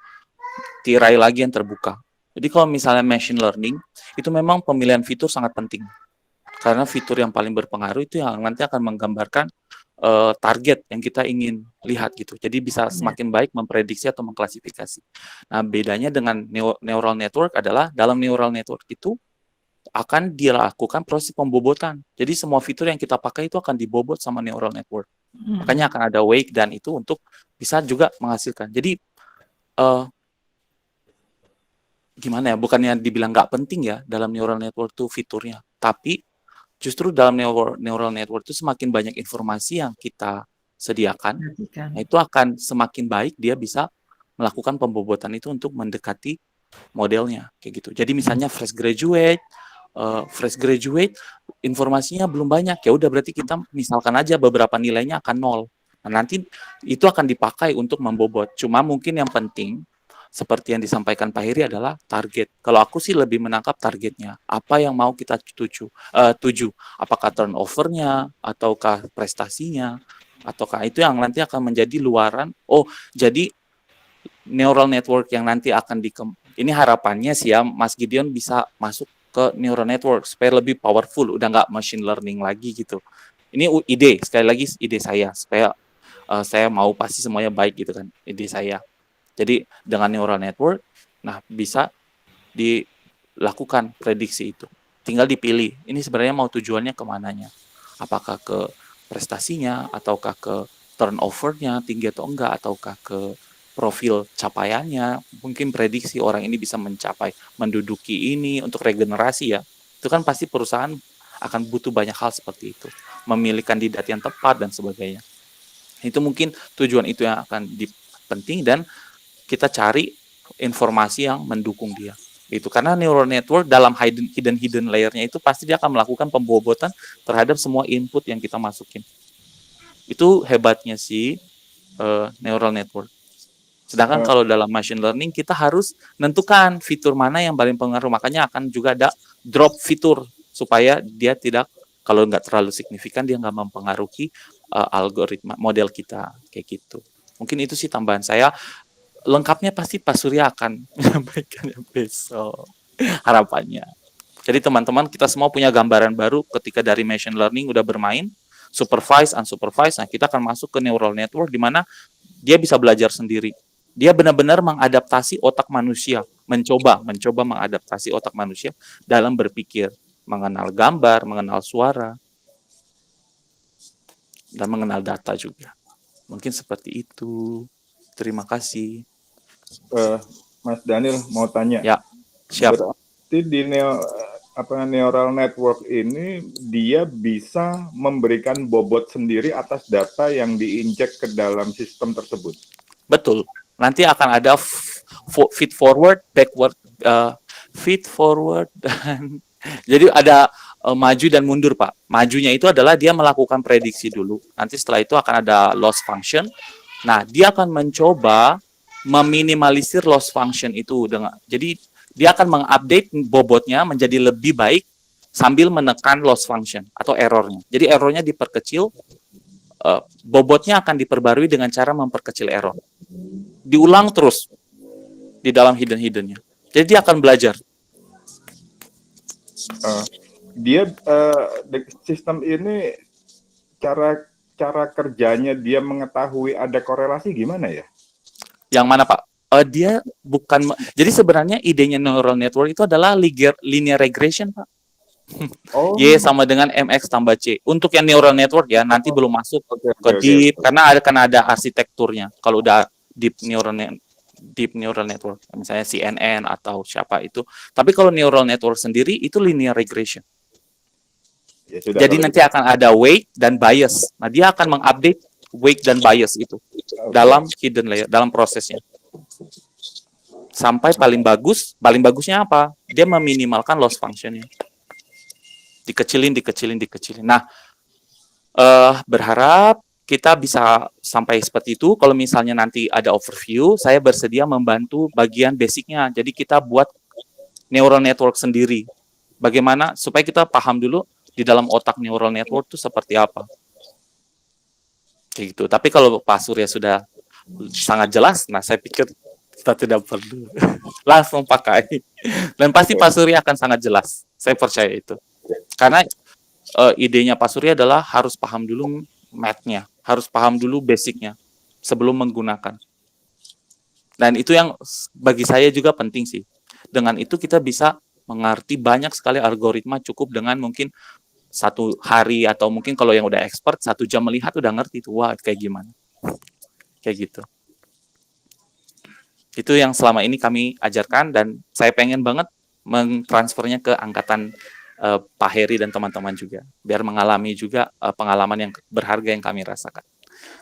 tirai lagi yang terbuka. Jadi kalau misalnya machine learning, itu memang pemilihan fitur sangat penting. Karena fitur yang paling berpengaruh itu yang nanti akan menggambarkan target yang kita ingin lihat gitu. Jadi bisa Ya. semakin baik memprediksi atau mengklasifikasi. Nah, bedanya dengan neural network adalah dalam neural network itu akan dilakukan proses pembobotan. Jadi semua fitur yang kita pakai itu akan dibobot sama neural network. Makanya akan ada wake dan itu untuk bisa juga menghasilkan. Jadi gimana ya? Bukannya dibilang nggak penting ya dalam neural network itu fiturnya, tapi justru dalam neural network itu semakin banyak informasi yang kita sediakan, Perhatikan. nah itu akan semakin baik dia bisa melakukan pembobotan itu untuk mendekati modelnya kayak gitu. Jadi misalnya fresh graduate informasinya belum banyak, ya udah berarti kita misalkan aja beberapa nilainya akan 0. Nah, nanti itu akan dipakai untuk membobot. Cuma mungkin yang penting seperti yang disampaikan Pak Heri adalah target. Kalau aku sih lebih menangkap targetnya. Apa yang mau kita tuju? Apakah turnover-nya, ataukah prestasinya, ataukah itu yang nanti akan menjadi luaran. Oh, jadi neural network yang nanti akan ini harapannya sih ya, Mas Gideon bisa masuk ke neural network supaya lebih powerful, udah nggak machine learning lagi gitu. Ini ide, sekali lagi ide saya, supaya saya mau pasti semuanya baik gitu kan, ide saya. Jadi dengan neural network, nah bisa dilakukan prediksi itu. Tinggal dipilih, ini sebenarnya mau tujuannya kemananya. Apakah ke prestasinya, ataukah ke turnover-nya tinggi atau enggak, ataukah ke profil capaiannya. Mungkin prediksi orang ini bisa menduduki ini untuk regenerasi ya. Itu kan pasti perusahaan akan butuh banyak hal seperti itu. Memilih kandidat yang tepat dan sebagainya. Itu mungkin tujuan itu yang akan penting dan kita cari informasi yang mendukung dia. Itu karena neural network dalam hidden layer-nya itu pasti dia akan melakukan pembobotan terhadap semua input yang kita masukin. Itu hebatnya si neural network. Sedangkan kalau dalam machine learning kita harus menentukan fitur mana yang paling pengaruh. Makanya akan juga ada drop fitur supaya dia tidak, kalau nggak terlalu signifikan, dia nggak mempengaruhi algoritma model kita kayak gitu. Mungkin itu sih tambahan saya. Lengkapnya pasti Pak Surya akan menyampaikannya besok, harapannya. Jadi teman-teman kita semua punya gambaran baru ketika dari machine learning udah bermain, supervised, unsupervised, nah kita akan masuk ke neural network di mana dia bisa belajar sendiri. Dia benar-benar mengadaptasi otak manusia, mencoba mengadaptasi otak manusia dalam berpikir, mengenal gambar, mengenal suara, dan mengenal data juga. Mungkin seperti itu. Terima kasih. Mas Daniel mau tanya. Ya, siap. Berarti di neural network ini dia bisa memberikan bobot sendiri atas data yang diinjek ke dalam sistem tersebut. Betul. Nanti akan ada feed forward, backward, feed forward, dan jadi ada maju dan mundur, Pak. Majunya itu adalah dia melakukan prediksi dulu. Nanti setelah itu akan ada loss function. Nah, dia akan mencoba meminimalisir loss function itu jadi dia akan mengupdate bobotnya menjadi lebih baik sambil menekan loss function atau errornya. Jadi errornya diperkecil, bobotnya akan diperbarui dengan cara memperkecil error. Diulang terus di dalam hidden-nya. Jadi dia akan belajar. Sistem ini cara kerjanya dia mengetahui ada korelasi gimana ya? Yang mana Pak? Dia bukan. Jadi sebenarnya idenya neural network itu adalah linear regression Pak. Oh. Y sama dengan MX tambah C. Untuk yang neural network ya nanti belum masuk ke deep karena ada arsitekturnya. Kalau udah deep neural network, misalnya CNN atau siapa itu. Tapi kalau neural network sendiri itu linear regression. Ya, jadi nanti akan ada weight dan bias. Nah, dia akan mengupdate weight dan bias itu dalam hidden layer, dalam prosesnya. Sampai paling bagusnya apa? Dia meminimalkan loss function-nya. Dikecilin. Nah, berharap kita bisa sampai seperti itu. Kalau misalnya nanti ada overview, saya bersedia membantu bagian basicnya. Jadi kita buat neural network sendiri. Bagaimana supaya kita paham dulu di dalam otak neural network itu seperti apa. Kayak gitu. Tapi kalau Pak Surya sudah sangat jelas, nah saya pikir kita tidak perlu langsung pakai. Dan pasti Pak Surya akan sangat jelas. Saya percaya itu. Karena idenya Pak Surya adalah harus paham dulu math-nya, harus paham dulu basic-nya sebelum menggunakan. Dan itu yang bagi saya juga penting sih. Dengan itu kita bisa mengerti banyak sekali algoritma cukup dengan mungkin 1 hari atau mungkin kalau yang udah expert 1 jam melihat udah ngerti tuh wah kayak gimana. Kayak gitu. Itu yang selama ini kami ajarkan dan saya pengen banget mentransfernya ke angkatan Pak Heri dan teman-teman juga biar mengalami juga pengalaman yang berharga yang kami rasakan.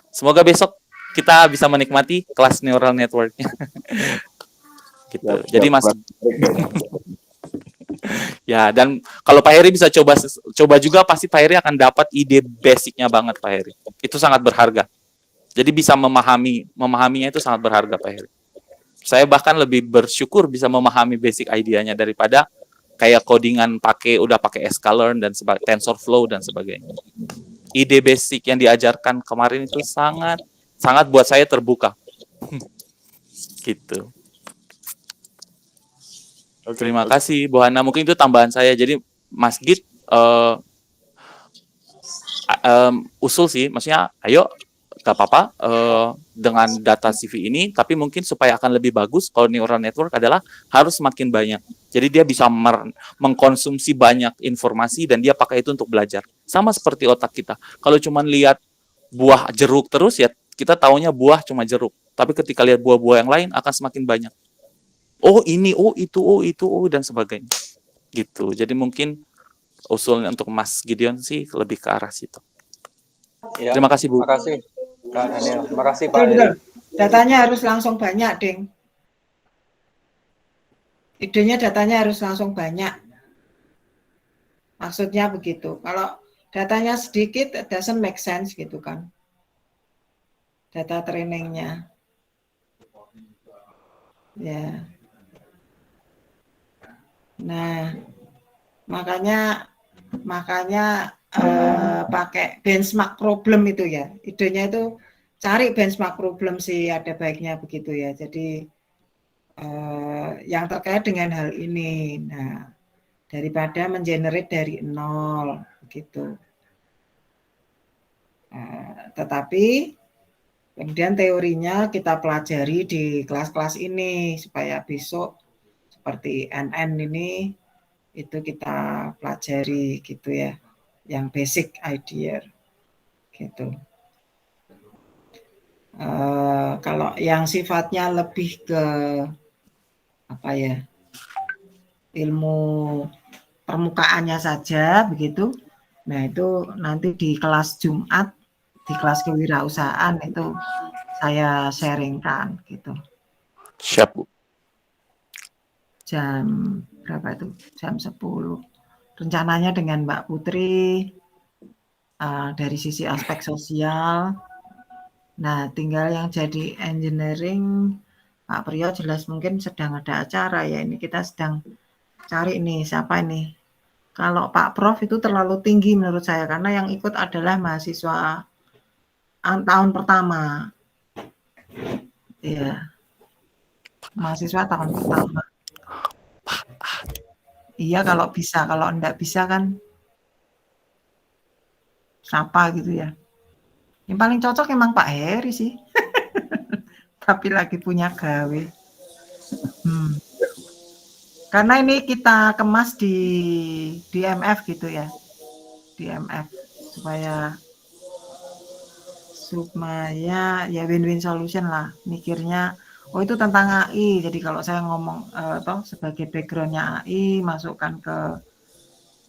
Semoga besok kita bisa menikmati kelas neural network-nya. Gitu. Jadi Mas ya, dan kalau Pak Heri bisa coba juga pasti Pak Heri akan dapat ide basicnya banget Pak Heri. Itu sangat berharga. Jadi bisa memahaminya itu sangat berharga Pak Heri. Saya bahkan lebih bersyukur bisa memahami basic idenya daripada kayak codingan udah pakai sklearn dan TensorFlow dan sebagainya. Ide basic yang diajarkan kemarin itu sangat buat saya terbuka. Gitu. Terima kasih Bu Hana. Mungkin itu tambahan saya. Jadi Mas Git usul sih, maksudnya ayo gak apa-apa dengan data CV ini, tapi mungkin supaya akan lebih bagus kalau neural network adalah harus semakin banyak. Jadi dia bisa mengkonsumsi banyak informasi dan dia pakai itu untuk belajar. Sama seperti otak kita. Kalau cuma lihat buah jeruk terus ya kita taunya buah cuma jeruk. Tapi ketika lihat buah-buah yang lain akan semakin banyak. Oh ini, oh itu, dan sebagainya. Gitu. Jadi mungkin usulnya untuk Mas Gideon sih lebih ke arah situ. Ya, terima kasih Bu. Terima kasih Kak Daniel. Terima kasih Pak. Datanya harus langsung banyak, Ding. Idenya datanya harus langsung banyak. Maksudnya begitu. Kalau datanya sedikit, it doesn't make sense gitu kan. Data trainingnya. Ya. Nah, makanya pakai benchmark problem itu ya. Idenya itu cari benchmark problem sih, ada baiknya begitu ya. Jadi yang terkait dengan hal ini. Nah, daripada mengenerate dari nol begitu. Tetapi kemudian teorinya kita pelajari di kelas-kelas ini supaya besok seperti NN ini itu kita pelajari gitu ya, yang basic idea gitu. Kalau yang sifatnya lebih ke apa ya, ilmu permukaannya saja begitu. Nah itu nanti di kelas Jumat, di kelas kewirausahaan itu saya sharingkan gitu. Siap Bu. Jam berapa itu? Jam 10. Rencananya dengan Mbak Putri dari sisi aspek sosial. Nah, tinggal yang jadi engineering Pak Priyo jelas mungkin sedang ada acara ya. Ini kita sedang cari nih siapa ini. Kalau Pak Prof itu terlalu tinggi menurut saya karena yang ikut adalah mahasiswa tahun pertama. Iya. Mahasiswa tahun pertama. Iya kalau bisa, kalau enggak bisa kan siapa gitu ya. Yang paling cocok emang Pak Heri sih. Tapi lagi punya gawe. Karena ini kita kemas di MF gitu ya. Di MF supaya ya win-win solution lah. Mikirnya oh itu tentang AI. Jadi kalau saya ngomong sebagai backgroundnya AI, masukkan ke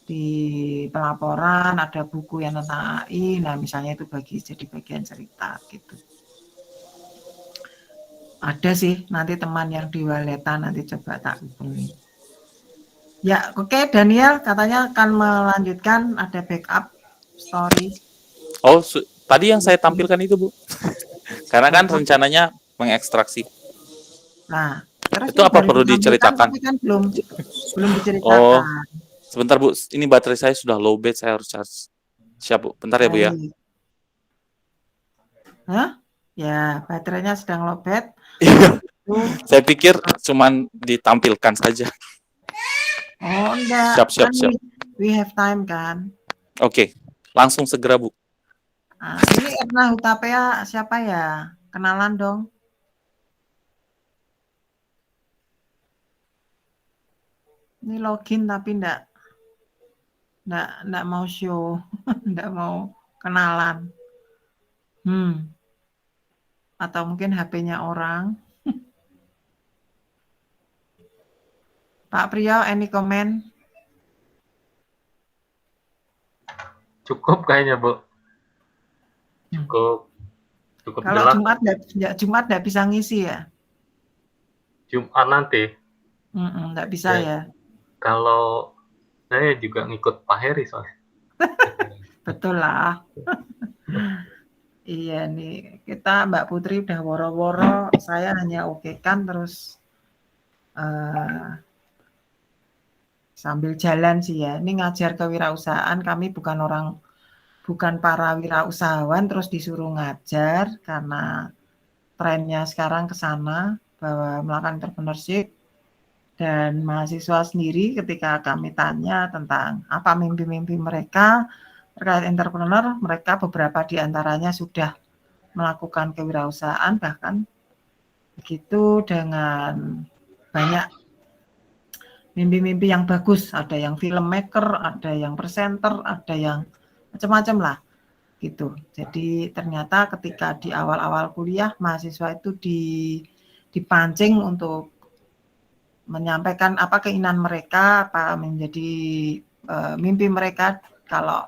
di pelaporan ada buku yang tentang AI. Nah misalnya itu jadi bagian cerita gitu. Ada sih nanti teman yang di Waleta nanti coba tak hubungi. Ya oke, Daniel katanya akan melanjutkan ada backup story. Oh tadi yang saya tampilkan itu Bu. Karena kan rencananya mengekstraksi. Nah, itu apa perlu diceritakan? Kan belum diceritakan. Oh, sebentar Bu, ini baterai saya sudah low bed, saya harus charge. Siap Bu, bentar ya Bu ya. Hah? Ya, baterainya sedang low bed. Saya pikir cuman ditampilkan saja. Oh enggak, Siap. We have time kan. Oke, langsung segera Bu. Ini Erna Hutapea siapa ya? Kenalan dong. Ini login tapi enggak mau show, enggak mau kenalan. Atau mungkin HP-nya orang. Pak Priyo, any comment? Cukup kayaknya, Bu. Cukup Kalau jelas. Jumat nggak bisa ngisi ya? Jumat nanti. Nggak bisa ya? Kalau saya juga ngikut Pak Heri soalnya. Betul lah. Iya nih, kita Mbak Putri udah woro-woro, saya hanya okekan terus sambil jalan sih ya. Ini ngajar kewirausahaan, kami bukan para wirausahawan terus disuruh ngajar karena trennya sekarang ke sana bahwa melakukan entrepreneurship, dan mahasiswa sendiri ketika kami tanya tentang apa mimpi-mimpi mereka terkait entrepreneur, mereka beberapa di antaranya sudah melakukan kewirausahaan, bahkan begitu dengan banyak mimpi-mimpi yang bagus, ada yang filmmaker, ada yang presenter, ada yang macam-macam lah gitu. Jadi ternyata ketika di awal-awal kuliah mahasiswa itu dipancing untuk menyampaikan apa keinginan mereka, apa menjadi mimpi mereka kalau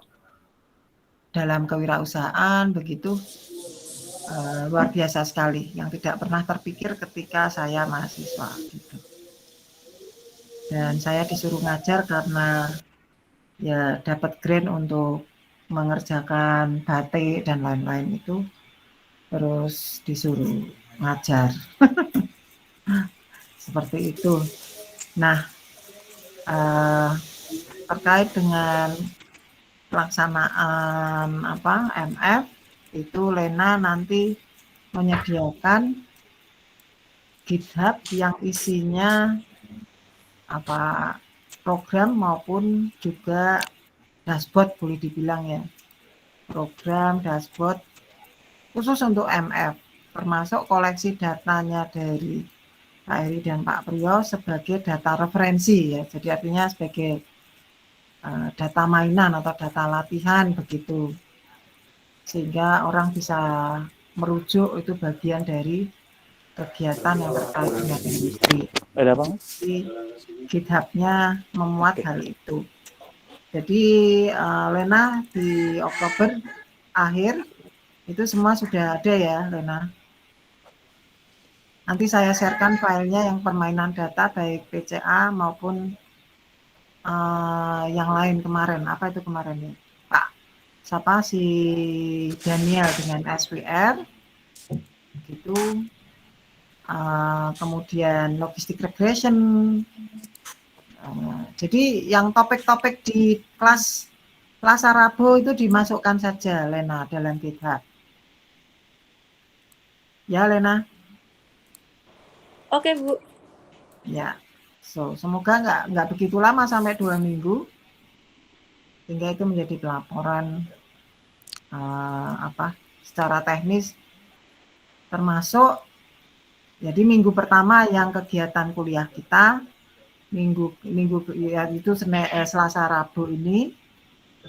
dalam kewirausahaan begitu. Luar biasa sekali yang tidak pernah terpikir ketika saya mahasiswa gitu. Dan saya disuruh ngajar karena ya dapat grant untuk mengerjakan batik dan lain-lain itu, terus disuruh ngajar. Seperti itu. Nah, terkait dengan pelaksanaan MF itu Lena nanti menyediakan GitHub yang isinya program maupun juga dashboard, boleh dibilang ya, program dashboard khusus untuk MF, termasuk koleksi datanya dari Pak Heri dan Pak Priyo sebagai data referensi ya, jadi artinya sebagai data mainan atau data latihan begitu, sehingga orang bisa merujuk, itu bagian dari kegiatan yang terkait dengan industri. Ada apa? Jadi GitHub-nya memuat hal itu. Jadi Lena di Oktober akhir itu semua sudah ada ya Lena. Nanti saya sharekan filenya yang permainan data baik PCA maupun yang lain kemarin. Apa itu kemarin ya? Pak, siapa si Daniel dengan SWR gitu. Kemudian logistic regression. Jadi yang topik-topik di kelas Rabu itu dimasukkan saja Lena dalam GitHub. Ya Lena. Oke Bu. Ya. Semoga nggak begitu lama, sampai 2 minggu, sehingga itu menjadi pelaporan secara teknis, termasuk jadi minggu pertama yang kegiatan kuliah kita, minggu ya itu Selasa Rabu ini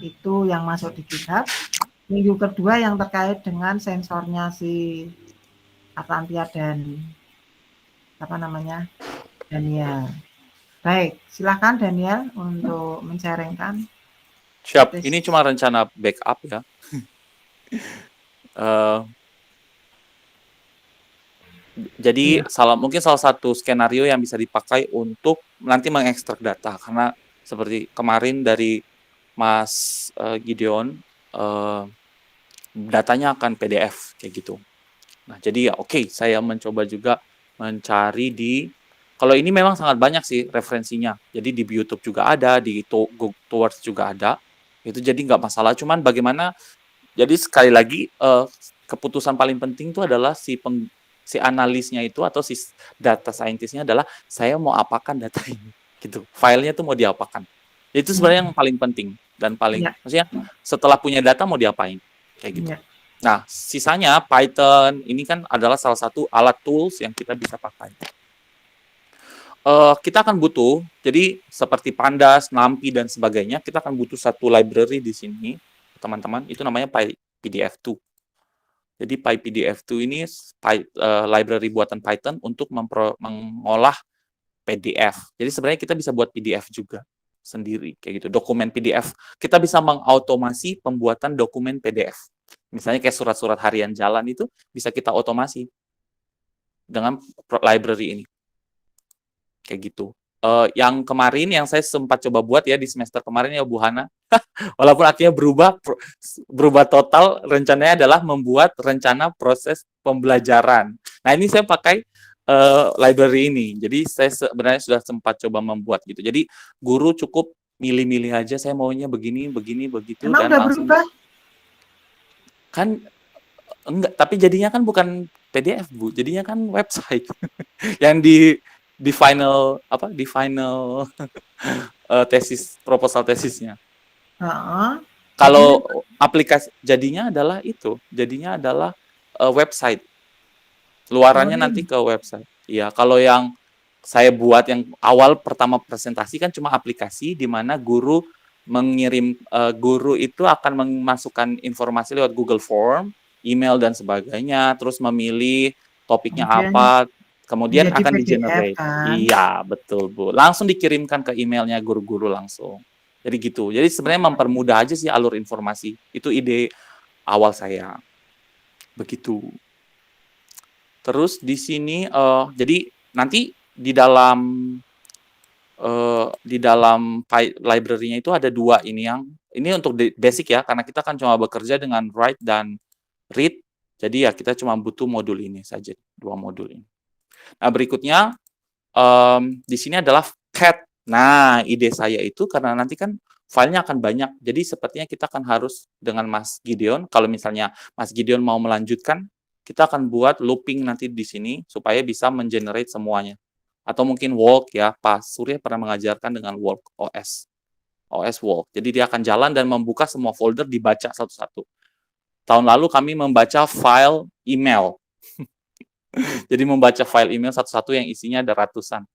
itu yang masuk di GitHub. Minggu kedua yang terkait dengan sensornya si Atlantia dan Daniel. Baik, silakan Daniel untuk men-sharingkan. Siap, ini cuma rencana backup ya. Jadi mungkin salah satu skenario yang bisa dipakai untuk nanti mengekstrak data, karena seperti kemarin dari Mas Gideon, datanya akan PDF kayak gitu. Nah, jadi ya oke, saya mencoba juga mencari kalau ini memang sangat banyak sih referensinya. Jadi di YouTube juga ada, di Google Towards juga ada. Itu jadi nggak masalah. Cuman bagaimana, jadi sekali lagi keputusan paling penting itu adalah si analisnya itu atau si data scientist-nya adalah saya mau apakan data ini gitu. Filenya tuh mau diapakan. Itu sebenarnya yang paling penting. dan paling Iya. maksudnya setelah punya data mau diapain kayak gitu. Iya. Nah, sisanya Python ini kan adalah salah satu alat tools yang kita bisa pakai. Kita akan butuh, jadi seperti Pandas, NumPy dan sebagainya, kita akan butuh satu library di sini, teman-teman. Itu namanya PyPDF2. Jadi PyPDF2 ini library buatan Python untuk mengolah PDF. Jadi sebenarnya kita bisa buat PDF juga sendiri, kayak gitu. Dokumen PDF. Kita bisa mengautomasi pembuatan dokumen PDF. Misalnya kayak surat-surat harian jalan itu bisa kita otomasi dengan library ini. Kayak gitu. Yang kemarin yang saya sempat coba buat ya di semester kemarin ya Bu Hana, walaupun akhirnya berubah total, rencananya adalah membuat rencana proses pembelajaran. Nah ini saya pakai library ini, jadi saya sebenarnya sudah sempat coba membuat gitu. Jadi guru cukup milih-milih aja, saya maunya begini, begitu. Emang dan udah langsung berubah? kan enggak, tapi jadinya kan bukan PDF Bu, jadinya kan website yang di final tesis proposal tesisnya. Heeh. Kalau aplikasi jadinya adalah website. Luarannya nanti ke website. Iya, kalau yang saya buat yang awal pertama presentasi kan cuma aplikasi di mana guru itu akan memasukkan informasi lewat Google Form, email dan sebagainya, terus memilih topiknya apa, kemudian menjadi akan PDF di-generate. kan? Iya, betul Bu. Langsung dikirimkan ke emailnya guru-guru langsung. Jadi gitu. Jadi sebenarnya mempermudah aja sih alur informasi. Itu ide awal saya. Begitu. Terus di sini jadi nanti di dalam library-nya itu ada dua ini untuk basic ya, karena kita kan cuma bekerja dengan write dan read. Jadi ya kita cuma butuh modul ini saja, dua modul ini. Nah, berikutnya di sini adalah cat. Nah, ide saya itu karena nanti kan filenya akan banyak. Jadi sepertinya kita akan harus dengan Mas Gideon, kalau misalnya Mas Gideon mau melanjutkan, kita akan buat looping nanti di sini supaya bisa mengenerate semuanya. Atau mungkin walk ya, Pak Surya pernah mengajarkan dengan walk OS walk. Jadi dia akan jalan dan membuka semua folder, dibaca satu-satu. Tahun lalu kami membaca file email. Jadi membaca file email satu-satu yang isinya ada ratusan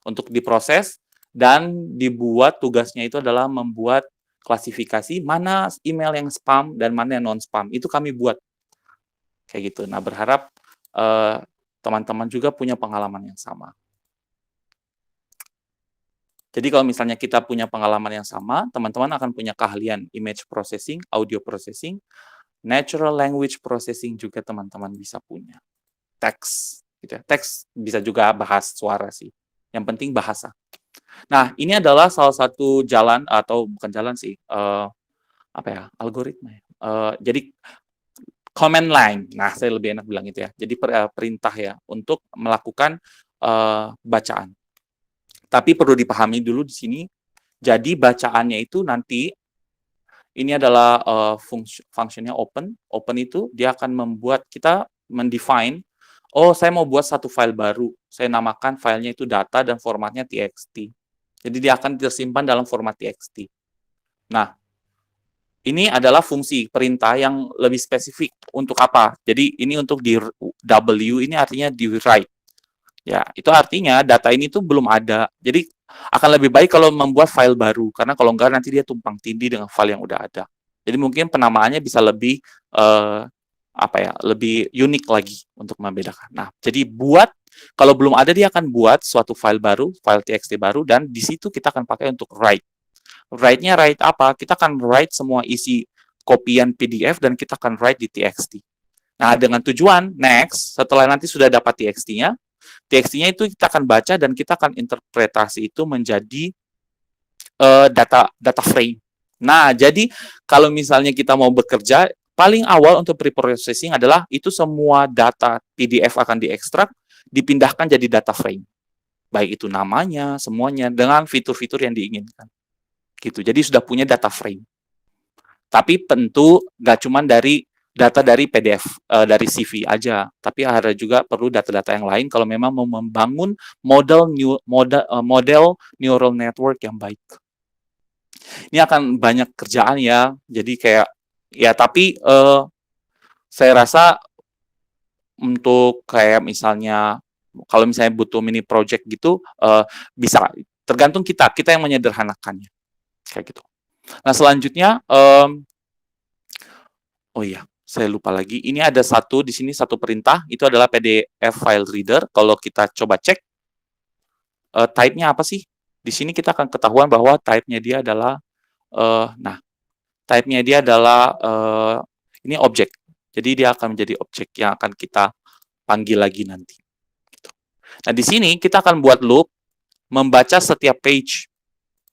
untuk diproses dan dibuat. Tugasnya itu adalah membuat klasifikasi mana email yang spam dan mana yang non spam. Itu kami buat kayak gitu. Nah, berharap teman-teman juga punya pengalaman yang sama. Jadi kalau misalnya kita punya pengalaman yang sama, teman-teman akan punya keahlian image processing, audio processing, natural language processing juga teman-teman bisa punya. Teks, gitu ya. Teks bisa juga bahas suara sih. Yang penting bahasa. Nah, ini adalah salah satu jalan atau bukan jalan sih, algoritma. Jadi command line. Nah, saya lebih enak bilang itu ya. Jadi perintah ya untuk melakukan bacaan. Tapi perlu dipahami dulu di sini. Jadi bacaannya itu nanti ini adalah fungsinya open. Open itu dia akan membuat kita mendefine. Oh, saya mau buat satu file baru. Saya namakan filenya itu data dan formatnya txt. Jadi dia akan tersimpan dalam format txt. Nah, ini adalah fungsi perintah yang lebih spesifik untuk apa? Jadi ini untuk di W ini artinya di write. Ya, itu artinya data ini tuh belum ada. Jadi akan lebih baik kalau membuat file baru, karena kalau enggak nanti dia tumpang tindih dengan file yang udah ada. Jadi mungkin penamaannya bisa lebih lebih unik lagi untuk membedakan. Nah, jadi kalau belum ada dia akan buat suatu file baru, file txt baru, dan di situ kita akan pakai untuk write. Write-nya write apa? Kita akan write semua isi kopian PDF dan kita akan write di txt. Nah, dengan tujuan next, setelah nanti sudah dapat txt-nya itu kita akan baca dan kita akan interpretasi itu menjadi data frame. Nah, jadi kalau misalnya kita mau bekerja, paling awal untuk preprocessing adalah itu semua data PDF akan diekstrak, dipindahkan jadi data frame. Baik itu namanya, semuanya, dengan fitur-fitur yang diinginkan. Gitu. Jadi sudah punya data frame. Tapi tentu nggak cuma dari data dari PDF, dari CV aja, tapi ada juga perlu data-data yang lain kalau memang mau membangun model neural network yang baik. Ini akan banyak kerjaan ya. Jadi kayak ya tapi saya rasa untuk kayak misalnya kalau misalnya butuh mini project gitu bisa tergantung kita yang menyederhanakannya kayak gitu. Nah selanjutnya oh iya saya lupa lagi ini ada di sini satu perintah itu adalah PDF file reader. Kalau kita coba cek type-nya apa sih? Di sini kita akan ketahuan bahwa type-nya dia adalah nah type-nya dia adalah ini objek. Jadi dia akan menjadi objek yang akan kita panggil lagi nanti. Gitu. Nah di sini kita akan buat loop membaca setiap page.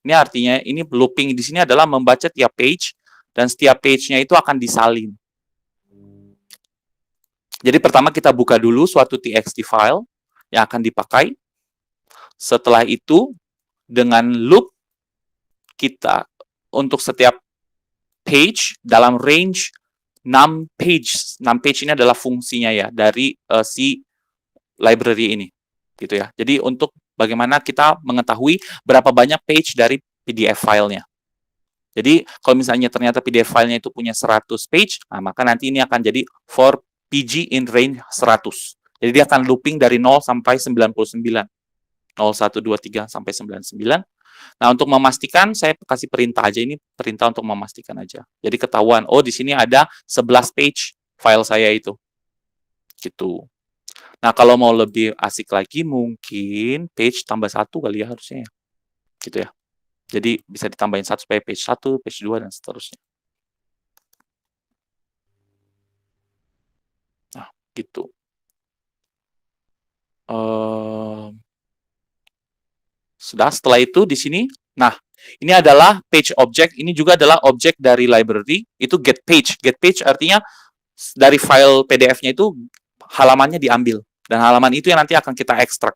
Ini artinya ini looping di sini adalah membaca tiap page dan setiap page-nya itu akan disalin. Jadi pertama kita buka dulu suatu txt file yang akan dipakai. Setelah itu dengan loop kita untuk setiap page dalam range 6 page. 6 page ini adalah fungsinya ya dari si library ini. Gitu ya. Jadi untuk bagaimana kita mengetahui berapa banyak page dari PDF filenya. Jadi kalau misalnya ternyata PDF filenya itu punya 100 page, nah maka nanti ini akan jadi for PG in range 100. Jadi dia akan looping dari 0 sampai 99. 0, 1, 2, 3 sampai 99. Nah, untuk memastikan saya kasih perintah aja, ini perintah untuk memastikan aja. Jadi ketahuan, oh di sini ada 11 page file saya itu. Gitu. Nah, kalau mau lebih asik lagi mungkin page tambah 1 kali ya harusnya ya. Gitu ya. Jadi bisa ditambahin 1 supaya page 1, page 2 dan seterusnya. Nah, gitu. Sudah, setelah itu di sini, nah ini adalah page object, ini juga adalah objek dari library, itu get page. Get page artinya dari file PDF-nya itu halamannya diambil, dan halaman itu yang nanti akan kita ekstrak.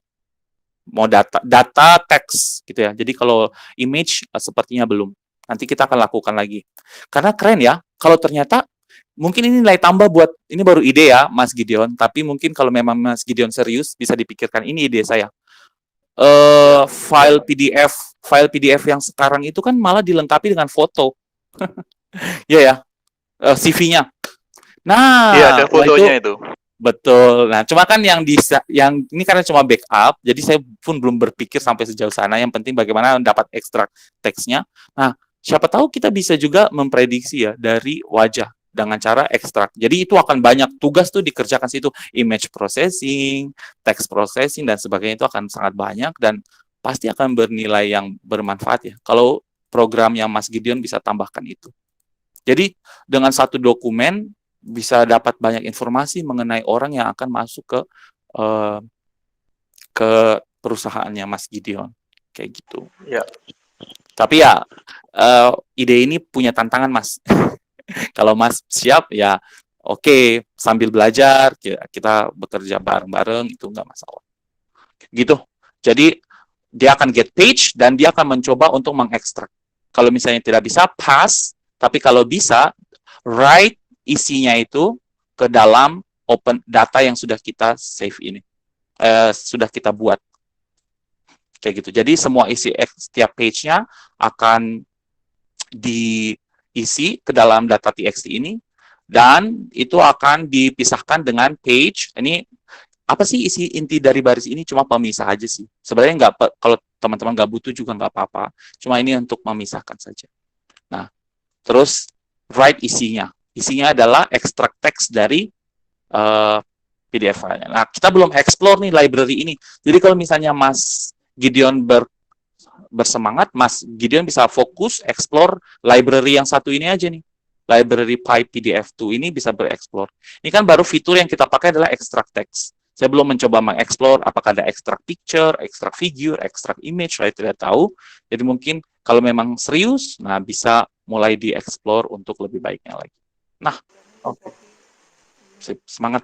Mau data teks gitu ya. Jadi kalau image sepertinya belum. Nanti kita akan lakukan lagi. Karena keren ya, kalau ternyata mungkin ini nilai tambah buat, ini baru ide ya Mas Gideon, tapi mungkin kalau memang Mas Gideon serius bisa dipikirkan, ini ide saya. File PDF yang sekarang itu kan malah dilengkapi dengan foto. Iya ya, CV-nya. Nah, Iya, ada fotonya itu. Betul. Nah, cuma kan yang ini karena cuma backup, jadi saya pun belum berpikir sampai sejauh sana. Yang penting bagaimana dapat ekstrak teksnya. Nah, siapa tahu kita bisa juga memprediksi ya dari wajah dengan cara ekstrak. Jadi itu akan banyak tugas tuh dikerjakan situ, image processing, text processing dan sebagainya itu akan sangat banyak dan pasti akan bernilai yang bermanfaat ya. Kalau program yang Mas Gideon bisa tambahkan itu. Jadi dengan satu dokumen bisa dapat banyak informasi mengenai orang yang akan masuk ke perusahaannya Mas Gideon kayak gitu. Ya. Tapi ya ide ini punya tantangan Mas. Kalau Mas siap ya oke, sambil belajar kita bekerja bareng-bareng itu nggak masalah. Gitu. Jadi dia akan get page dan dia akan mencoba untuk mengekstrak. Kalau misalnya tidak bisa pass, tapi kalau bisa write isinya itu ke dalam open data yang sudah kita save ini, sudah kita buat kayak gitu. Jadi semua isi setiap page-nya akan diisi ke dalam data txt ini dan itu akan dipisahkan dengan page. Ini apa sih isi inti dari baris ini? Cuma pemisah aja sih. Sebenarnya nggak, kalau teman-teman nggak butuh juga nggak apa-apa. Cuma ini untuk memisahkan saja. Nah, terus write isinya. Isinya adalah ekstrak teks dari PDF file-nya. Nah, kita belum explore nih library ini. Jadi kalau misalnya Mas Gideon bersemangat, Mas Gideon bisa fokus explore library yang satu ini aja nih. Library PyPDF2 ini bisa bereksplor. Ini kan baru fitur yang kita pakai adalah ekstrak teks. Saya belum mencoba mengeksplor apakah ada ekstrak picture, ekstrak figure, ekstrak image, saya tidak tahu. Jadi mungkin kalau memang serius, nah bisa mulai dieksplor untuk lebih baiknya lagi. Nah, oke. Semangat.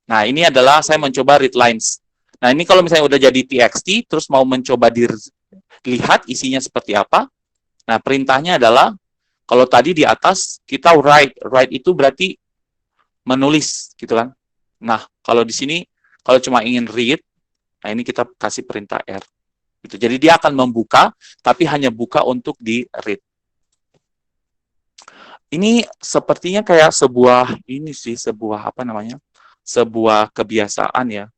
Nah, ini adalah saya mencoba read lines. Nah, ini kalau misalnya udah jadi txt, terus mau mencoba dilihat isinya seperti apa. Nah, perintahnya adalah, kalau tadi di atas, kita write. Write itu berarti menulis, gitu kan. Nah, kalau di sini, kalau cuma ingin read, nah ini kita kasih perintah R. Gitu. Jadi dia akan membuka, tapi hanya buka untuk di read. Ini sepertinya kayak sebuah ini sih, sebuah apa namanya? Sebuah kebiasaan ya.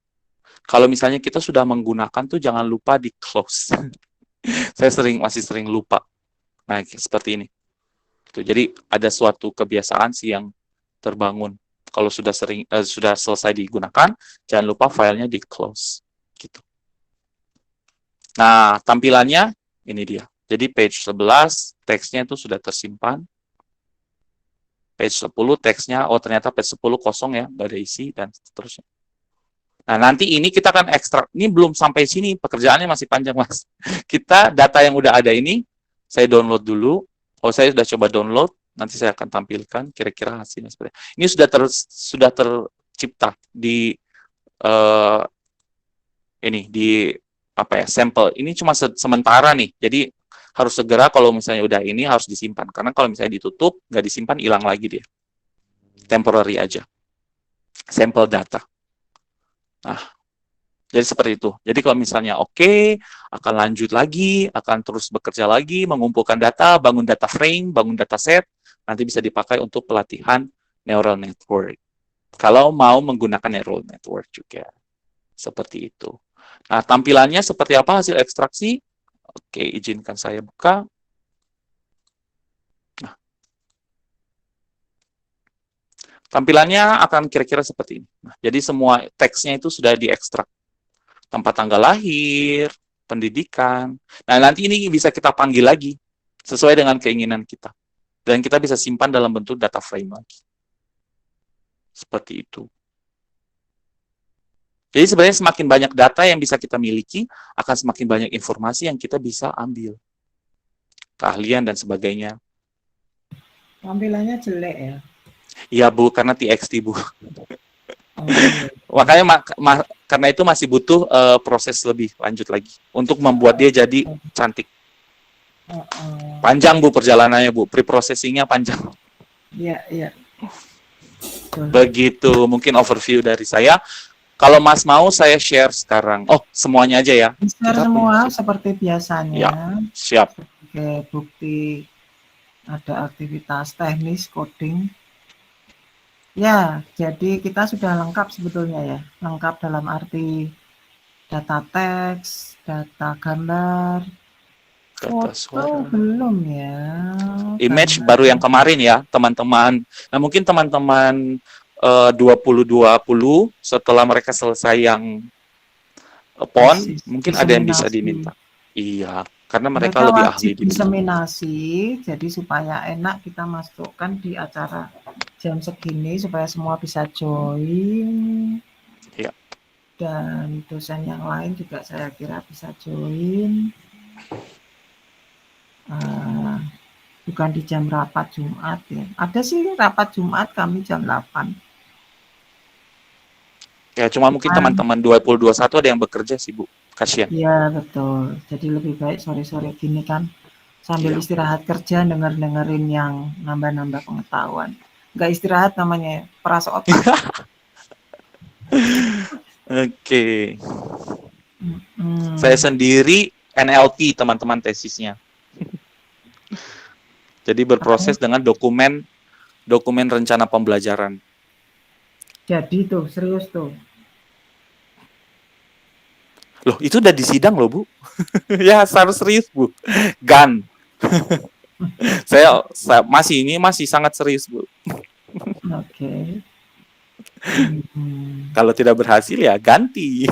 Kalau misalnya kita sudah menggunakan tuh jangan lupa di close. Saya masih sering lupa. Nah, seperti ini. Tuh, jadi ada suatu kebiasaan sih yang terbangun. Kalau sudah selesai digunakan, jangan lupa filenya di close. Gitu. Nah, tampilannya ini dia. Jadi page 11 teksnya itu sudah tersimpan. Page 10 teksnya, oh ternyata page 10 kosong ya, nggak ada isi dan seterusnya. Nah, nanti ini kita akan ekstrak. Ini belum sampai sini, pekerjaannya masih panjang, Mas. Kita data yang udah ada ini, saya download dulu. Oh, saya sudah coba download, nanti saya akan tampilkan kira-kira hasilnya seperti ini. Ini sudah tercipta di sampel. Ini cuma sementara nih. Jadi harus segera kalau misalnya udah ini harus disimpan. Karena kalau misalnya ditutup, nggak disimpan, hilang lagi dia. Temporary aja. Sampel data. Nah, jadi seperti itu. Jadi kalau misalnya oke, akan lanjut lagi, akan terus bekerja lagi, mengumpulkan data, bangun data frame, bangun data set, nanti bisa dipakai untuk pelatihan neural network. Kalau mau menggunakan neural network juga. Seperti itu. Nah, tampilannya seperti apa hasil ekstraksi? Oke, izinkan saya buka. Nah, tampilannya akan kira-kira seperti ini. Nah, jadi semua teksnya itu sudah diekstrak. Tempat tanggal lahir, pendidikan. Nah, nanti ini bisa kita panggil lagi sesuai dengan keinginan kita. Dan kita bisa simpan dalam bentuk data frame lagi. Seperti itu. Jadi sebenarnya semakin banyak data yang bisa kita miliki, akan semakin banyak informasi yang kita bisa ambil. Keahlian dan sebagainya. Tampilannya jelek ya. Iya, Bu, karena TXT, Bu. Oh, iya. Makanya karena itu masih butuh proses lebih lanjut lagi untuk membuat dia jadi cantik. Panjang, Bu, perjalanannya, Bu. Pre-processing-nya panjang. Iya, iya. Begitu, mungkin overview dari saya. Kalau Mas mau, saya share sekarang. Oh, semuanya aja ya. Share semua seperti biasanya. Ya, siap. Sebagai bukti ada aktivitas teknis coding. Ya, jadi kita sudah lengkap sebetulnya ya. Lengkap dalam arti data teks, data gambar, Data foto suara. belum ya. Image Gambar. baru yang kemarin ya, teman-teman. Nah, mungkin teman-teman 2020 setelah mereka selesai yang PON, mungkin ada yang bisa diminta. Iya, karena mereka lebih ahli di diseminasi, jadi supaya enak kita masukkan di acara jam segini supaya semua bisa join. Iya. Dan dosen yang lain juga saya kira bisa join. Bukan di jam rapat Jumat ya. Ada sih rapat Jumat kami jam 8. Ya, cuma mungkin teman-teman 2021 ada yang bekerja sih, Bu. Kasihan. Iya, betul. Jadi lebih baik sore-sore gini kan sambil istirahat kerja denger-dengerin yang nambah-nambah pengetahuan. Enggak istirahat namanya, peras otak. Oke. Saya sendiri NLP teman-teman tesisnya. Jadi berproses dengan dokumen rencana pembelajaran. Jadi tuh, serius tuh. Loh, itu udah di sidang loh, Bu. Ya, harus serius, Bu. GAN. saya masih sangat serius, Bu. Oke. Kalau tidak berhasil ya ganti.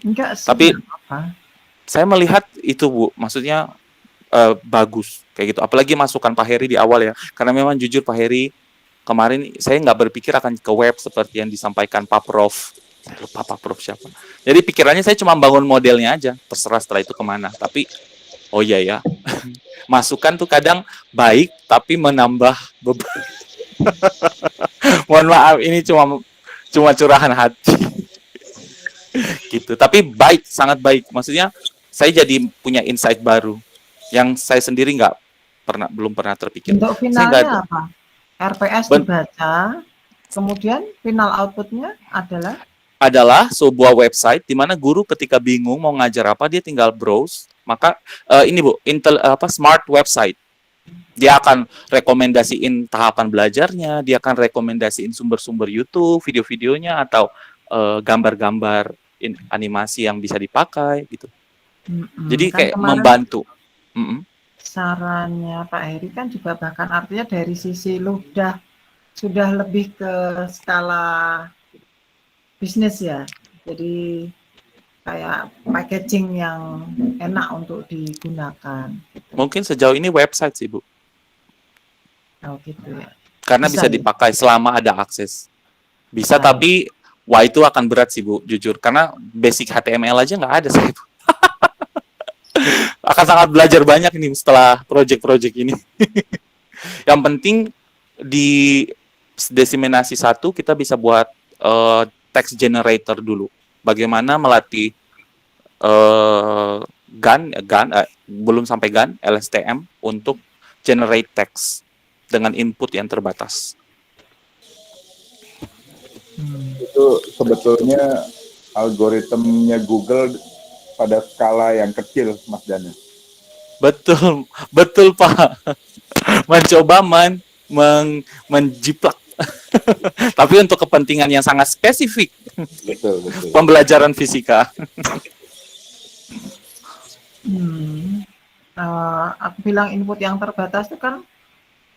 Enggak sih. Tapi apa. Saya melihat itu, Bu. Maksudnya bagus kayak gitu. Apalagi masukan Pak Heri di awal ya. Karena memang jujur Pak Heri kemarin saya nggak berpikir akan ke web seperti yang disampaikan Pak Prof. Saya lupa Pak Prof siapa. Jadi pikirannya saya cuma bangun modelnya aja. Terserah setelah itu kemana. Tapi oh iya ya. Masukan tuh kadang baik tapi menambah beban. Mohon maaf, ini cuma curahan hati. Gitu. Tapi baik, sangat baik. Maksudnya saya jadi punya insight baru yang saya sendiri belum pernah terpikir. Untuk finalnya apa? RPS dibaca, kemudian final outputnya adalah sebuah website di mana guru ketika bingung mau ngajar apa dia tinggal browse. Maka ini Bu, smart website. Dia akan rekomendasiin tahapan belajarnya, dia akan rekomendasiin sumber-sumber YouTube, video-videonya, atau gambar-gambar animasi yang bisa dipakai gitu. Jadi Kan kayak kemarin membantu. Mm-mm. sarannya Pak Heri kan juga bahkan artinya dari sisi lu sudah lebih ke skala bisnis ya. Jadi kayak packaging yang enak untuk digunakan. Mungkin sejauh ini website sih, Bu. Oh gitu ya. Karena bisa Bisa ya? dipakai selama ada akses. Bisa, Bisa ya? tapi wah itu akan berat sih, Bu, jujur. Karena basic HTML aja nggak ada saya, Bu. Akan sangat belajar banyak nih setelah project-project ini. Yang penting di diseminasi 1 kita bisa buat text generator dulu. Bagaimana melatih belum sampai GAN, LSTM untuk generate text dengan input yang terbatas. Itu sebetulnya algoritmnya Google pada skala yang kecil, Mas Daniel. Betul, betul Pak. Mencoba menjiplak. Tapi untuk kepentingan yang sangat spesifik. Betul, betul. Pembelajaran fisika. Aku bilang input yang terbatas itu kan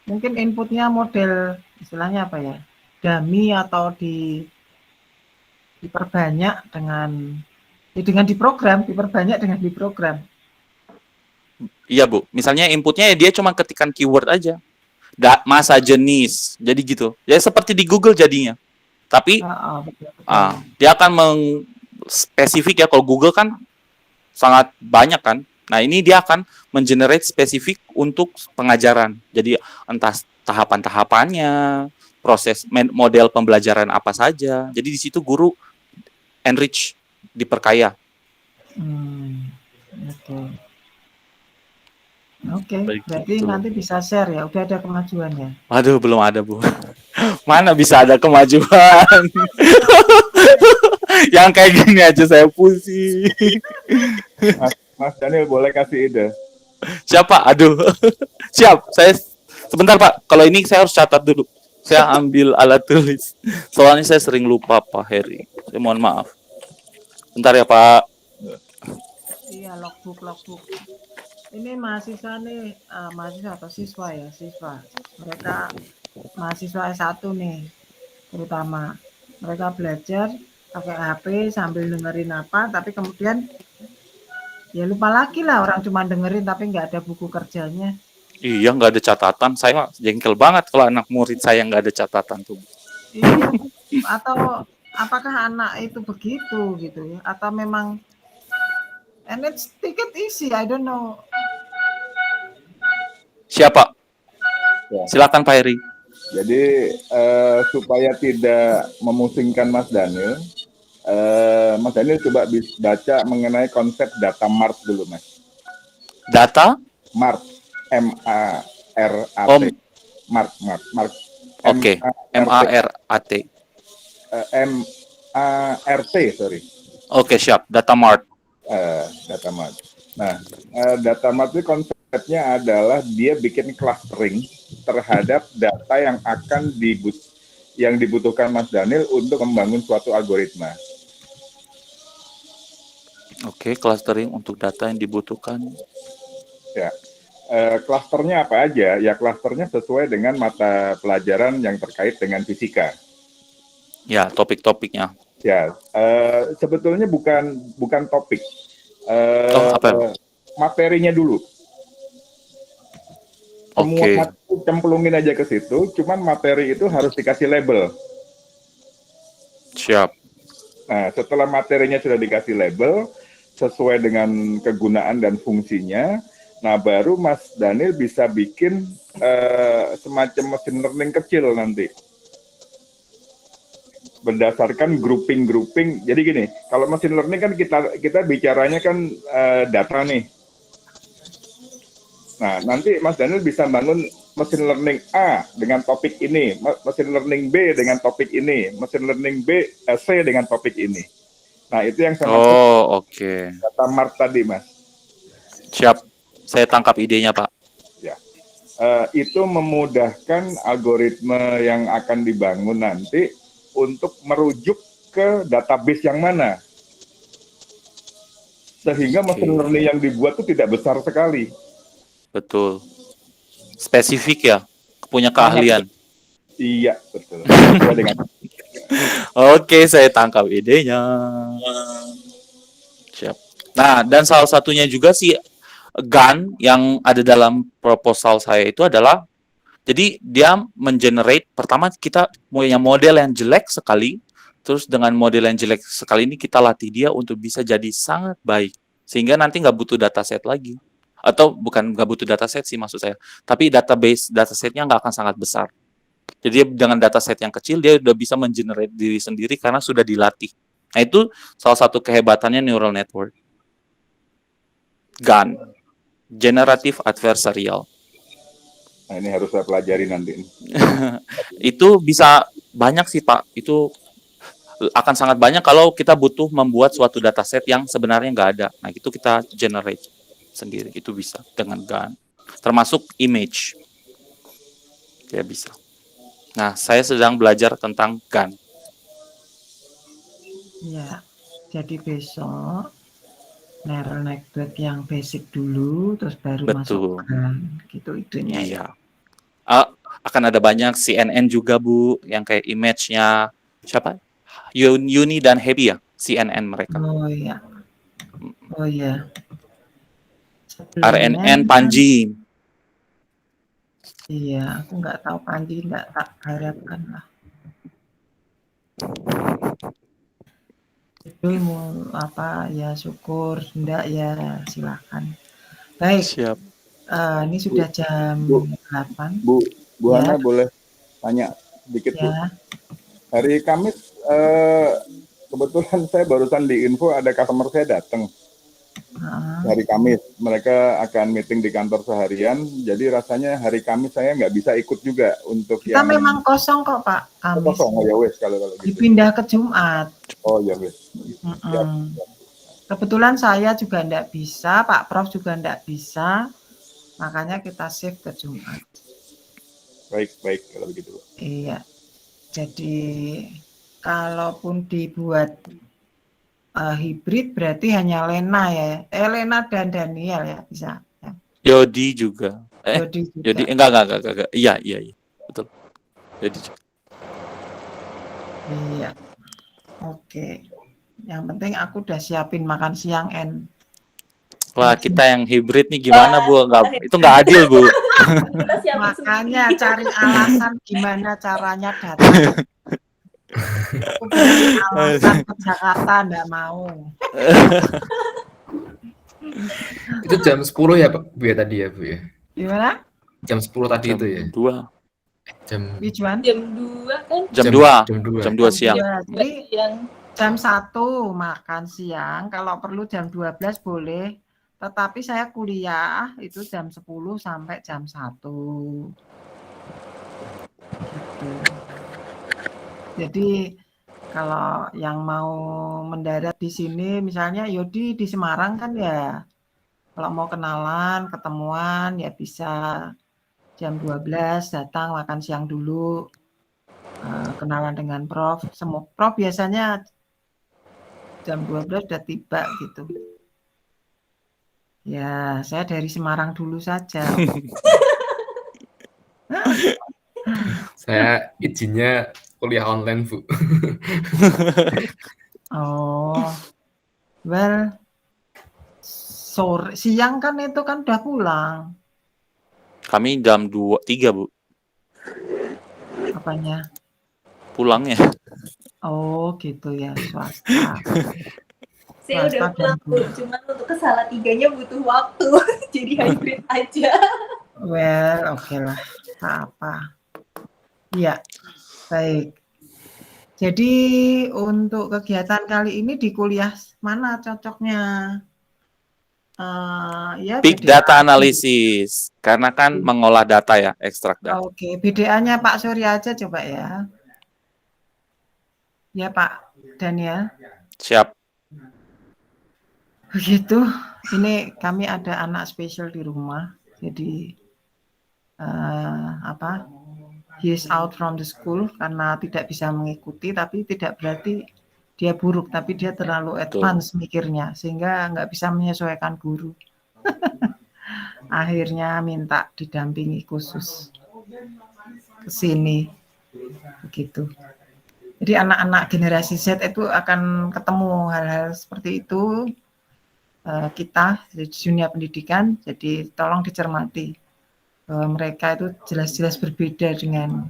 mungkin inputnya model istilahnya apa ya, dummy atau diperbanyak dengan diprogram. Iya Bu, misalnya inputnya dia cuma ketikan keyword aja, masa jenis, jadi gitu. Ya seperti di Google jadinya. Tapi Betul. dia akan spesifik ya. Kalau Google kan sangat banyak kan. Nah ini dia akan mengenerate spesifik untuk pengajaran. Jadi entah tahapan-tahapannya, proses model pembelajaran apa saja. Jadi di situ guru enrich, diperkaya. Oke, berarti nanti bisa share ya. Udah ada kemajuannya. Aduh, belum ada Bu. Mana bisa ada kemajuan? Yang kayak gini aja saya pusing. Mas Daniel boleh kasih ide? Siapa? Aduh. Siap. Saya sebentar Pak. Kalau ini saya harus catat dulu. Saya ambil alat tulis. Soalnya saya sering lupa Pak Heri. Saya mohon maaf. Bentar ya Pak. Iya, logbook. Ini mahasiswa nih, mahasiswa atau siswa ya, siswa. Mereka mahasiswa S1 nih, terutama. Mereka belajar pakai HP sambil dengerin apa, tapi kemudian ya lupa lagi lah, orang cuma dengerin tapi nggak ada buku kerjanya. Iya, nggak ada catatan. Saya jengkel banget kalau anak murid saya nggak ada catatan tuh. Iya, atau apakah anak itu begitu gitu ya, atau memang and it's take it easy, I don't know. Siapa? Ya. Silakan Pak Heri. Jadi supaya tidak memusingkan Mas Daniel coba baca mengenai konsep data mart dulu, Mas. Data? Mart, M-A-R-A-T. Mart. Oke, M-A-R-A-T. M-A-R-T, sorry. Oke, siap. Data mart. Data mart. Nah, data mart itu konsepnya adalah dia bikin clustering terhadap data yang dibutuhkan Mas Daniel untuk membangun suatu algoritma. Oke, clustering untuk data yang dibutuhkan. Ya, klasternya apa aja? Ya, klasternya sesuai dengan mata pelajaran yang terkait dengan fisika. Ya, topik-topiknya. Ya, sebetulnya bukan topik. Apa? Materinya dulu. Semua materi cemplungin aja ke situ, cuman materi itu harus dikasih label. Siap. Nah, setelah materinya sudah dikasih label, sesuai dengan kegunaan dan fungsinya, nah baru Mas Daniel bisa bikin semacam mesin learning kecil nanti. Berdasarkan grouping. Jadi gini, kalau mesin learning kan kita bicaranya kan data nih. Nah, nanti Mas Daniel bisa bangun mesin learning A dengan topik ini, mesin learning B dengan topik ini, mesin learning C dengan topik ini. Nah, itu yang sama oke. Data mart tadi, Mas. Siap. Saya tangkap idenya, Pak. Ya. itu memudahkan algoritma yang akan dibangun nanti untuk merujuk ke database yang mana. Sehingga machine learning yang dibuat itu tidak besar sekali. Betul. Spesifik ya, punya keahlian. Iya, betul. Sesuai dengan Oke, saya tangkap idenya. Siap. Nah, dan salah satunya juga si GAN yang ada dalam proposal saya itu adalah, jadi dia mengenerate, pertama kita punya model yang jelek sekali, terus dengan model yang jelek sekali ini kita latih dia untuk bisa jadi sangat baik, sehingga nanti nggak butuh dataset lagi. Atau bukan nggak butuh dataset sih maksud saya, tapi datasetnya nggak akan sangat besar. Jadi dengan dataset yang kecil dia udah bisa mengenerate diri sendiri karena sudah dilatih. Nah itu salah satu kehebatannya neural network. GAN, Generative Adversarial. Nah, ini harus saya pelajari nanti. Itu bisa banyak sih Pak. Itu akan sangat banyak kalau kita butuh membuat suatu dataset yang sebenarnya nggak ada. Nah itu kita generate sendiri. Itu bisa dengan GAN. Termasuk image. Ya bisa. Nah, saya sedang belajar tentang GAN. Ya, jadi besok neural network yang basic dulu, terus baru Betul. masukkan, gitu idenya ya. Iya. Akan ada banyak CNN juga Bu, yang kayak image-nya siapa? Yuni dan Happy ya, CNN mereka. Oh iya, oh iya. RNN Panji. Iya, aku nggak tahu Panji, nggak tak harapkan lah. Itu mau apa ya, syukur, enggak ya silakan. Baik. Siap. Ini sudah jam Bu, 8. Bu Ya. Hana boleh tanya sedikit Bu? Ya. Hari Kamis kebetulan saya barusan di info ada customer saya datang. Hari Kamis mereka akan meeting di kantor seharian, jadi rasanya hari Kamis saya nggak bisa ikut juga untuk Kita yang memang kosong kok Pak Kamis. kosong. Oh ya wes kalau gitu. Dipindah ke Jumat. Oh ya wes. Kebetulan saya juga enggak bisa, Pak Prof juga enggak bisa, makanya kita shift ke Jumat. Baik kalau begitu. Iya. Jadi kalaupun dibuat hibrid berarti hanya Lena ya. Lena dan Daniel ya bisa. Ya. Yodi juga. Yodi juga. Yodi enggak. Iya. Betul. Yodi juga. Iya. Oke. Yang penting aku udah siapin makan siang Wah, kita yang hibrid nih gimana Bu? Itu nggak adil Bu. Makanya cari alasan gimana caranya datang. Aku punya alasan ke Jakarta enggak mau. Itu jam 10 ya Pak Bu ya tadi ya Bu ya? Gimana? Jam 10 tadi Jam itu ya? 2. Which one? Jam 2 kan? Jam 2 siang. Jadi Yang jam 1 makan siang, kalau perlu jam 12 boleh. Tetapi saya kuliah itu jam 10 sampai jam 1. Gitu. Jadi kalau yang mau mendarat di sini, misalnya Yodi di Semarang kan ya, kalau mau kenalan, ketemuan ya bisa jam 12 datang makan siang dulu, kenalan dengan Prof. Prof biasanya jam 12 udah tiba gitu. Ya, saya dari Semarang dulu saja. Saya izinnya kuliah online Bu. Oh, well, siang kan itu kan udah pulang. Kami jam 3 Bu. Apanya? Pulangnya. Oh, gitu ya, swasta. saya udah pulang Bu, cuman untuk ke Salatiganya butuh waktu, jadi hybrid aja. Well, oke lah, apa. Iya, baik. Jadi untuk kegiatan kali ini di kuliah mana cocoknya? Ya, Big data analysis, karena kan mengolah data ya, ekstrak data. Oke, BDA-nya Pak Surya aja coba ya. Ya Pak Daniel. Siap. Begitu, ini kami ada anak spesial di rumah, jadi he is out from the school karena tidak bisa mengikuti, tapi tidak berarti dia buruk, tapi dia terlalu advance mikirnya sehingga nggak bisa menyesuaikan guru. Akhirnya minta didampingi khusus ke sini, begitu. Jadi anak-anak generasi Z itu akan ketemu hal-hal seperti itu, kita di dunia pendidikan, jadi tolong dicermati bahwa mereka itu jelas-jelas berbeda dengan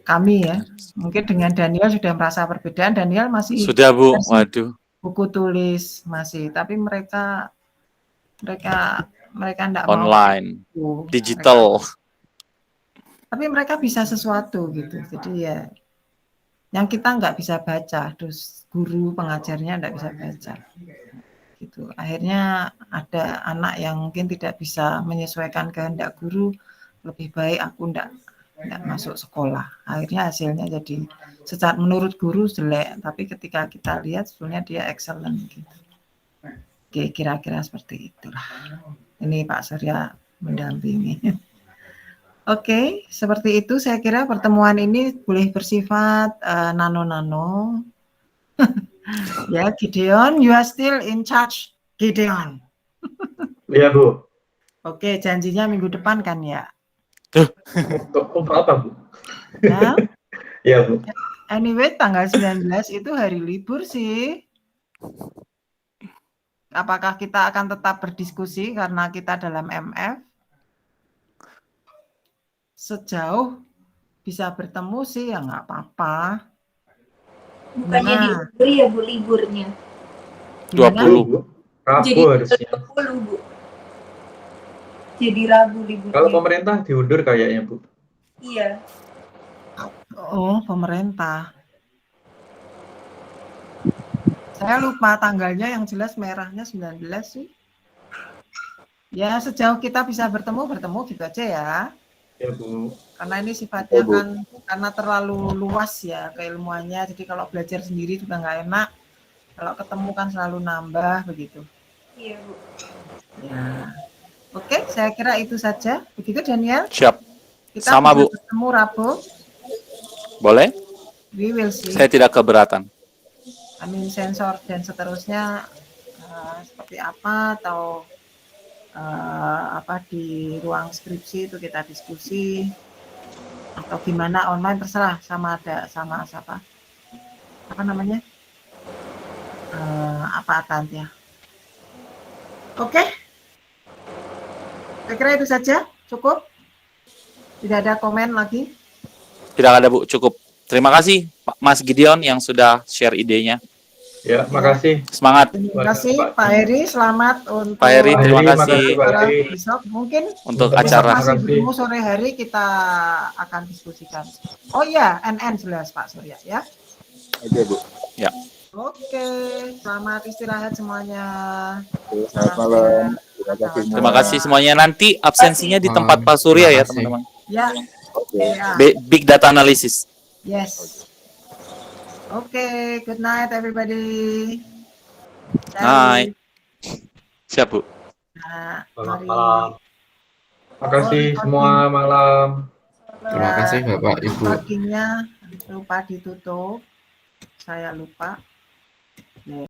kami ya. Mungkin dengan Daniel sudah merasa perbedaan, Daniel masih Sudah Bu, waduh. buku tulis masih, tapi mereka enggak mau Online, buku. digital. Tapi mereka bisa sesuatu gitu. Jadi ya yang kita nggak bisa baca, terus guru pengajarnya nggak bisa baca. Gitu. Akhirnya ada anak yang mungkin tidak bisa menyesuaikan kehendak guru, lebih baik aku nggak masuk sekolah. Akhirnya hasilnya jadi secara menurut guru jelek, tapi ketika kita lihat sebenarnya dia excellent gitu. Oke, kira-kira seperti itulah. Ini Pak Surya mendampingi. Oke, seperti itu saya kira pertemuan ini boleh bersifat nano-nano. Ya, Gideon, you are still in charge, Gideon. Iya, Bu. Oke, janjinya minggu depan kan ya? Untuk apa, Bu? Ya. Iya, Bu. Anyway, tanggal 19 itu hari libur sih. Apakah kita akan tetap berdiskusi karena kita dalam MF? Sejauh bisa bertemu sih ya nggak apa-apa. Bukannya dilibur ya Bu liburnya. 20. Rabu Jadi harusnya. 20 Bu. Jadi Rabu liburnya. Kalau pemerintah diundur kayaknya, Bu. Iya. Oh, pemerintah. Saya lupa tanggalnya, yang jelas merahnya 19 sih. Ya, sejauh kita bisa bertemu gitu aja ya. Ya, Bu. Karena ini sifatnya kan karena terlalu luas ya keilmuannya, jadi kalau belajar sendiri juga nggak enak. Kalau ketemu kan selalu nambah begitu. Iya, Bu. Ya. Oke, saya kira itu saja. Begitu Daniel? Siap. Kita Sama, Bu. Ketemu Rabu. Boleh? We will see. Saya tidak keberatan. Sensor dan seterusnya seperti apa atau di ruang skripsi itu kita diskusi atau gimana online terserah sama siapa Atantia. Oke. Saya kira itu saja, cukup. Tidak ada komen lagi. Tidak ada Bu, cukup. Terima kasih Pak Mas Gideon yang sudah share idenya. Ya, makasih. Semangat. Terima kasih Pak Heri, selamat untuk Pak Heri, terima kasih Pak Heri. besok. Mungkin untuk besok acara. masih bertemu sore hari kita akan diskusikan. Oh iya, NN jelas Pak Surya ya. Oke, Bu. Ya. Oke, selamat istirahat semuanya. Selamat malam. Terima kasih semuanya. Nanti absensinya di tempat Pak Surya ya, teman-teman. Ya. Ya. Big data analysis. Yes. Oke, good night everybody. Night. Siap, Bu. Nah, Selamat mari. malam. Makasih semua malam. Terima kasih Bapak Ibu. Recordingnya lupa ditutup. Saya lupa.